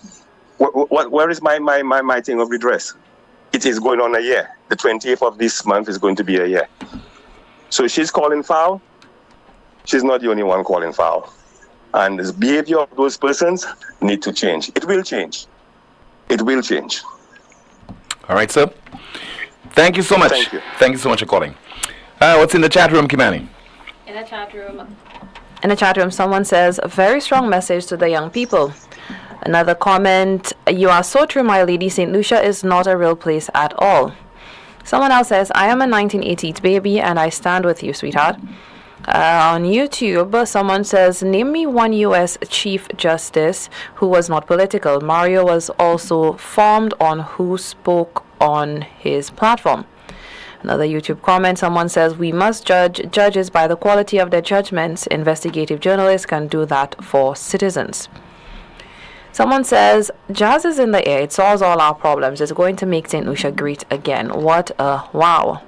where is my thing of redress? It is going on a year. The 28th of this month is going to be a year. So she's calling foul. She's not the only one calling foul. And the behavior of those persons need to change. It will change. It will change. All right, sir. Thank you so much. Thank you. Thank you so much for calling. What's in the chat room, Kimani? In the chat room, someone says, a very strong message to the young people. Another comment, you are so true, my lady. St. Lucia is not a real place at all. Someone else says, I am a 1980s baby and I stand with you, sweetheart. On YouTube, someone says, name me one U.S. Chief Justice who was not political. Mario was also formed on who spoke on his platform. Another YouTube comment, someone says, we must judge judges by the quality of their judgments. Investigative journalists can do that for citizens. Someone says, jazz is in the air. It solves all our problems. It's going to make St. Lucia great again. What a wow.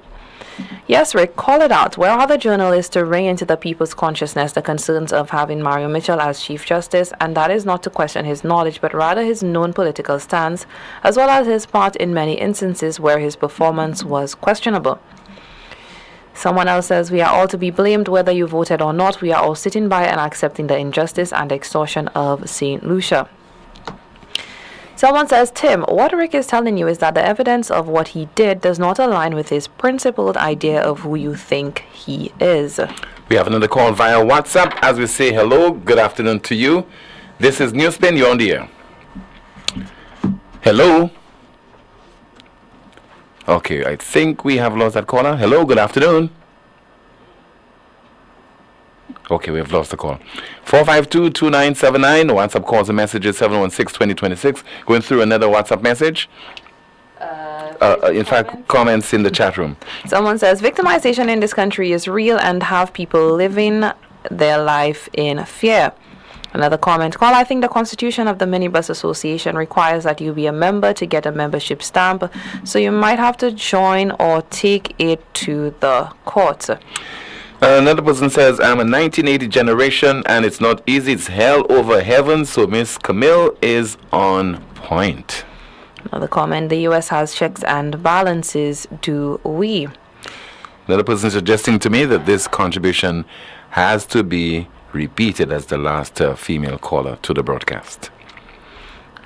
Yes, Rick, call it out. Where are the journalists to bring into the people's consciousness the concerns of having Mario Mitchell as Chief Justice? And that is not to question his knowledge, but rather his known political stance, as well as his part in many instances where his performance was questionable. Someone else says, we are all to be blamed whether you voted or not. We are all sitting by and accepting the injustice and extortion of St. Lucia. Someone says, Tim, what Rick is telling you is that the evidence of what he did does not align with his principled idea of who you think he is. We have another call via WhatsApp as we say hello. Good afternoon to you. This is NewsSpin. You're on the air. Hello. Okay, I think we have lost that caller. Hello, good afternoon. Okay, we have lost the call. 452-2979. WhatsApp calls and messages 716-2026. Going through another WhatsApp message. In fact, comments in the chat room. Someone says, victimization in this country is real and have people living their life in fear. Another comment, Call, I think the Constitution of the Minibus Association requires that you be a member to get a membership stamp, so you might have to join or take it to the court. Another person says, I'm a 1980 generation and it's not easy. It's hell over heaven, so Miss Camille is on point. Another comment, the U.S. has checks and balances, do we? Another person suggesting to me that this contribution has to be repeated as the last female caller to the broadcast.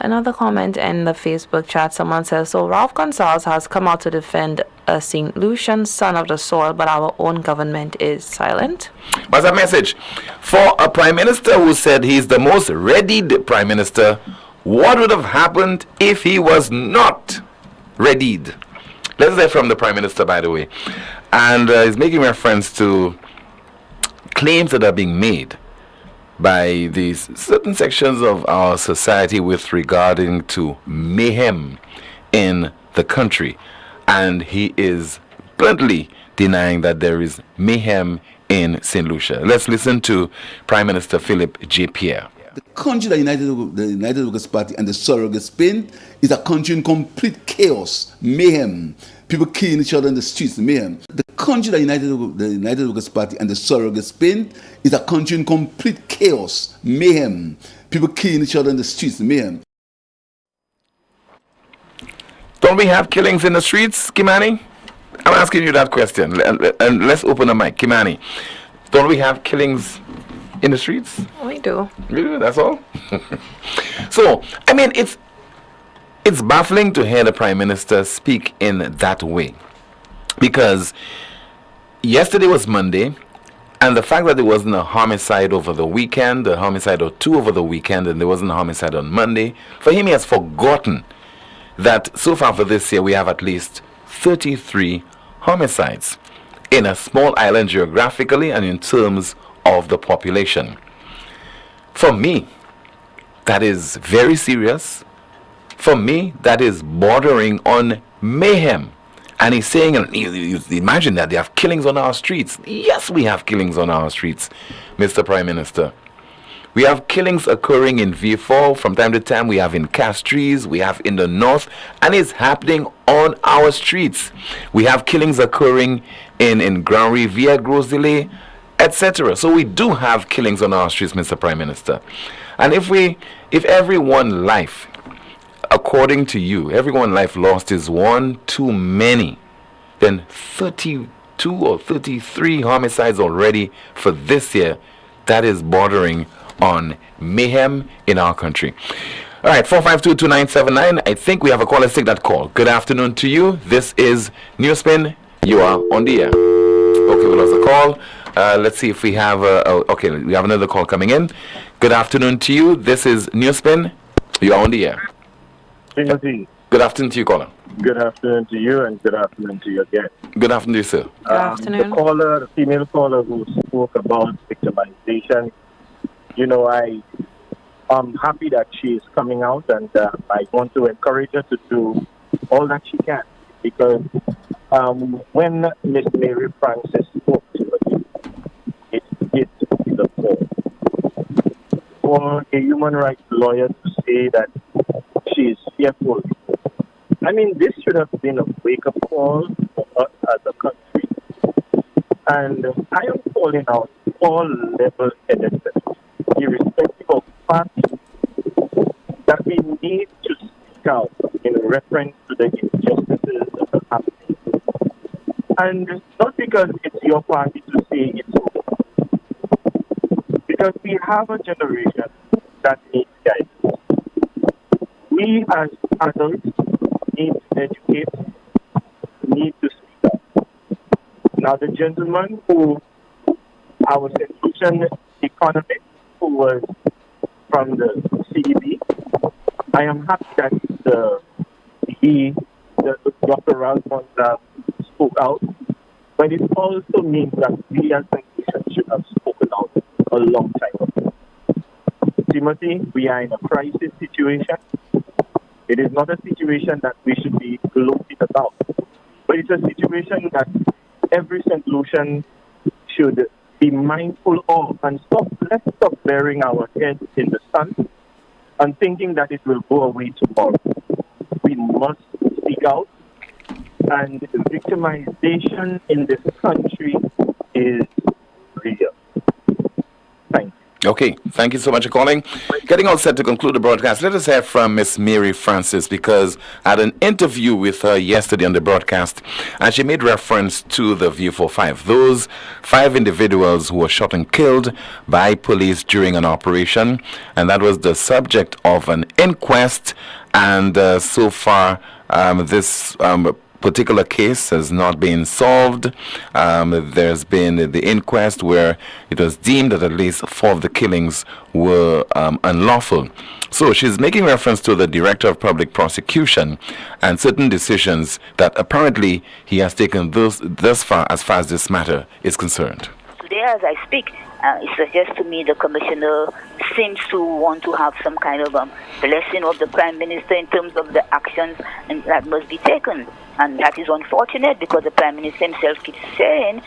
Another comment in the Facebook chat, someone says, so Ralph Gonsalves has come out to defend a St. Lucian son of the soil, but our own government is silent. What's that message? For a prime minister who said he's the most readied prime minister, what would have happened if he was not readied? Let's say from the prime minister, by the way. And he's making reference to claims that are being made by these certain sections of our society with regarding to mayhem in the country, and he is bluntly denying that there is mayhem in St. Lucia. Let's listen to Prime Minister Philip J. Pierre. The country that the United Workers' Party and the surrogate Spain is a country in complete chaos, mayhem. People killing each other in the streets, mayhem. The country that the United Workers' Party and the surrogate Spain is a country in complete chaos, mayhem. People killing each other in the streets, mayhem. Don't we have killings in the streets, Kimani? I'm asking you that question. And let's open the mic. Kimani, don't we have killings in the streets? We do. Yeah, that's all. So, I mean, it's baffling to hear the Prime Minister speak in that way. Because yesterday was Monday, and the fact that there wasn't a homicide over the weekend, a homicide or two over the weekend, and there wasn't a homicide on Monday, for him he has forgotten that so far for this year we have at least 33 homicides in a small island geographically and in terms of the population. For me, that is very serious. For me, that is bordering on mayhem. And he's saying, you imagine that they have killings on our streets. Yes, we have killings on our streets, Mr. Prime Minister. We have killings occurring in Vieux-Fort from time to time. We have in Castries, we have in the north, and it's happening on our streets. We have killings occurring in Grand Riviere, Gros Islet, etc. So we do have killings on our streets, Mr. Prime Minister. And if every one life, according to you, every one life lost is one too many, then 32 or 33 homicides already for this year, that is bordering on mayhem in our country. All right, 452-2979. I think we have a caller. Let's take that call. Good afternoon to you. This is NewsSpin. You are on the air. Okay, we lost the call. Let's see if we have okay, we have another call coming in. Good afternoon to you. This is NewsSpin. You are on the air. Good afternoon to you, caller. Good afternoon to you, and good afternoon to you again. Good afternoon to you, sir. Good afternoon. The female caller who spoke about victimization, you know, I'm happy that she is coming out, and I want to encourage her to do all that she can, because when Miss Mary Francis spoke to her, it hit the core. For a human rights lawyer to say that she is fearful, I mean, this should have been a wake-up call for us as a country. And I am calling out all level-headed, irrespective of party, that we need to speak out in reference to the injustices that are happening. And not because it's your party to say it's okay, because we have a generation that needs guidance. We as adults need to educate, need to speak up. Now, the gentleman who, our solution economist, who was from the CDB, I am happy that Dr. Ralph spoke out, but it also means that we as a nation should have spoken out a long time ago. Timothy, we are in a crisis situation. It is not a situation that we should be gloating about, but it's a situation that every St. Lucian should be mindful of, and let's stop burying our heads in the sun and thinking that it will go away tomorrow. We must speak out, and victimization in this country is real. Thank you. Okay, thank you so much for calling. Getting all set to conclude the broadcast, let us hear from Miss Mary Francis, because I had an interview with her yesterday on the broadcast, and she made reference to the VU45, those 5 individuals who were shot and killed by police during an operation, and that was the subject of an inquest, and so far this particular case has not been solved. There's been the inquest where it was deemed that at least 4 of the killings were unlawful. So she's making reference to the Director of Public Prosecution and certain decisions that apparently he has taken thus far as this matter is concerned. Today, as I speak, it suggests to me the Commissioner seems to want to have some kind of blessing of the Prime Minister in terms of the actions that must be taken. And that is unfortunate, because the Prime Minister himself keeps saying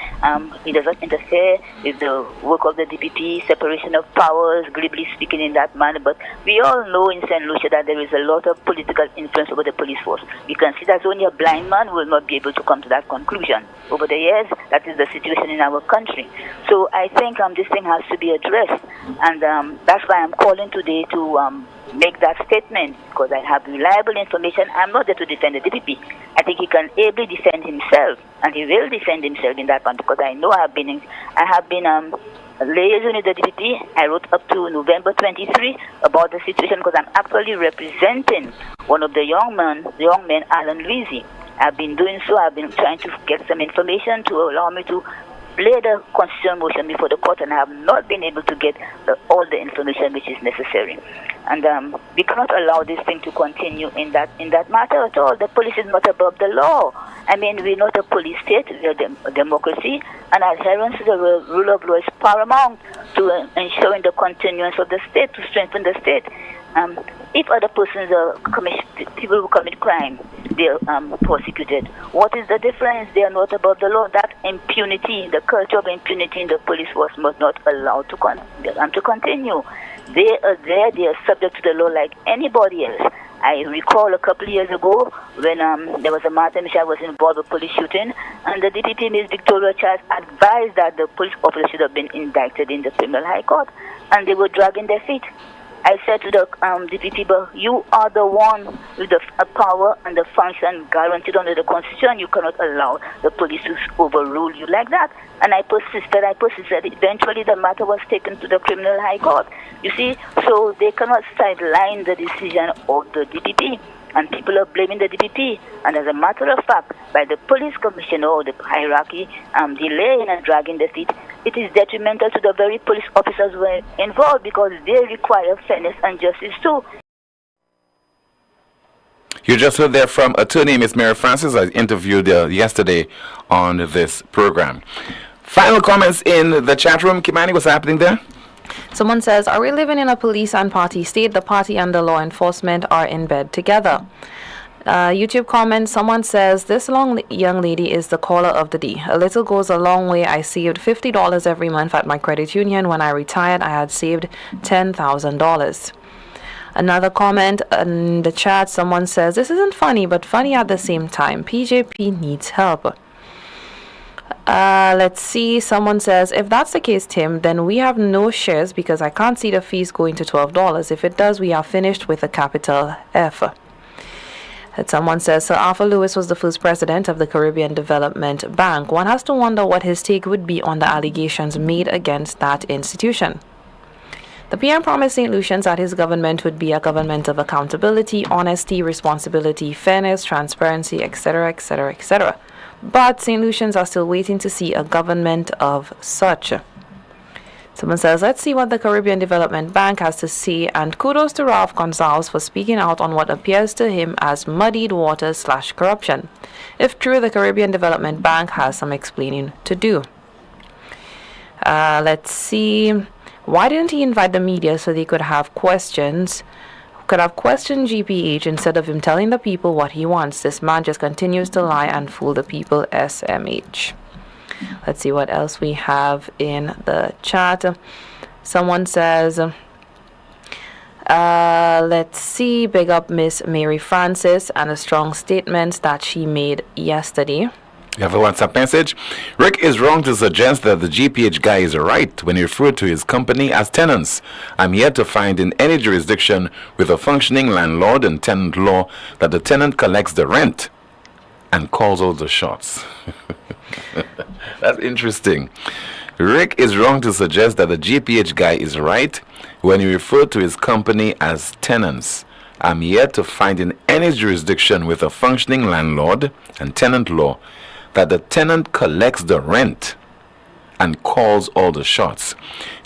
he doesn't interfere with the work of the DPP, separation of powers, glibly speaking in that manner. But we all know in St. Lucia that there is a lot of political influence over the police force. We can see that only a blind man will not be able to come to that conclusion. Over the years, that is the situation in our country. So I think this thing has to be addressed. And that's why I'm calling today to make that statement, because I have reliable information. I'm not there to defend the DPP. I think he can ably defend himself, and he will defend himself in that one, because I know I have been liaison with the DPP. I wrote up to November 23 about the situation, because I'm actually representing one of the young men, Alan Luisi. I've been doing so. I've been trying to get some information to allow me to lay the constitutional motion before the court, and I have not been able to get all the information which is necessary. And we cannot allow this thing to continue in that matter at all. The police is not above the law. I mean, we're not a police state, we're a democracy, and adherence to the rule of law is paramount to ensuring the continuance of the state, to strengthen the state. If other persons are people who commit crime, they are prosecuted. What is the difference? They are not above the law. That impunity, the culture of impunity in the police force must not allow to continue. They are there, they are subject to the law like anybody else. I recall a couple of years ago when there was a matter in which I was involved with police shooting, and the DPP, Ms. Victoria Charles, advised that the police officer should have been indicted in the criminal high court, and they were dragging their feet. I said to the DPP, but you are the one with the power and the function guaranteed under the Constitution. You cannot allow the police to overrule you like that. And I persisted. Eventually, the matter was taken to the criminal high court. You see, so they cannot sideline the decision of the DPP. And people are blaming the DPP. And as a matter of fact, by the police commissioner or the hierarchy delaying and dragging the feet, it is detrimental to the very police officers who are involved, because they require fairness and justice too. You just heard there from attorney Ms. Mary Francis. I interviewed yesterday on this program. Final comments in the chat room. Kimani, what's happening there? Someone says, are we living in a police and party state? The party and the law enforcement are in bed together. YouTube comment, someone says, this young lady is the caller of the day. A little goes a long way. I saved $50 every month at my credit union. When I retired, I had saved $10,000. Another comment in the chat, someone says, this isn't funny, but funny at the same time. PJP needs help. Let's see. Someone says, if that's the case, Tim, then we have no shares because I can't see the fees going to $12. If it does, we are finished with a capital F. And someone says, Sir Arthur Lewis was the first president of the Caribbean Development Bank. One has to wonder what his take would be on the allegations made against that institution. The PM promised St. Lucians that his government would be a government of accountability, honesty, responsibility, fairness, transparency, etc., etc., etc. But St. Lucians are still waiting to see a government of such. Someone says, let's see what the Caribbean Development Bank has to say, and kudos to Ralph Gonzalez for speaking out on what appears to him as muddied waters / corruption. If true, the Caribbean Development Bank has some explaining to do. Let's see. Why didn't he invite the media so they could have questioned GPH instead of him telling the people what he wants? This man just continues to lie and fool the people, SMH. Let's see what else we have in the chat. Someone says, let's see, big up Miss Mary Francis and a strong statement that she made yesterday. You have a WhatsApp message. Rick is wrong to suggest that the GPH guy is right when he referred to his company as tenants. I'm yet to find in any jurisdiction with a functioning landlord and tenant law that the tenant collects the rent and calls out the shots. That's interesting. Rick is wrong to suggest that the GPH guy is right when he referred to his company as tenants. I'm yet to find in any jurisdiction with a functioning landlord and tenant law that the tenant collects the rent and calls all the shots.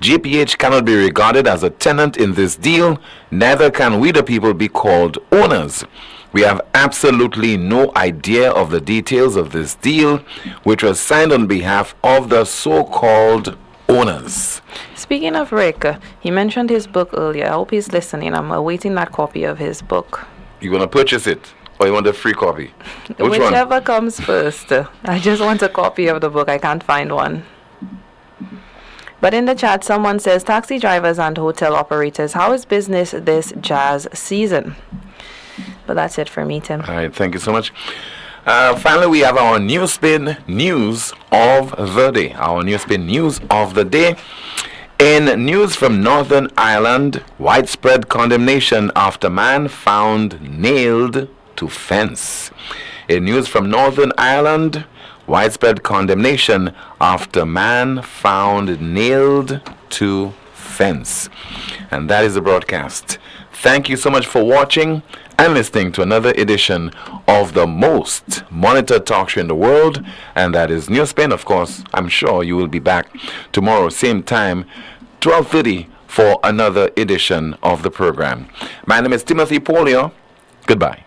GPH cannot be regarded as a tenant in this deal, neither can we the people be called owners. We have absolutely no idea of the details of this deal, which was signed on behalf of the so-called owners. Speaking of Rick, he mentioned his book earlier. I hope he's listening. I'm awaiting that copy of his book. You want to purchase it? Or you want a free copy? Whichever one? Comes first. I just want a copy of the book. I can't find one. But in the chat, someone says, taxi drivers and hotel operators, how is business this jazz season? But that's it for me, Tim. All right, thank you so much. Finally, we have our NewsSpin News of the Day. Our NewsSpin News of the Day. In news from Northern Ireland, widespread condemnation after man found nailed to fence. In news from Northern Ireland, widespread condemnation after man found nailed to fence. And that is the broadcast. Thank you so much for watching and listening to another edition of the most monitored talk show in the world, and that is NewsSpin. Of course, I'm sure you will be back tomorrow, same time, 12:30, for another edition of the program. My name is Timothy Poleon. Goodbye.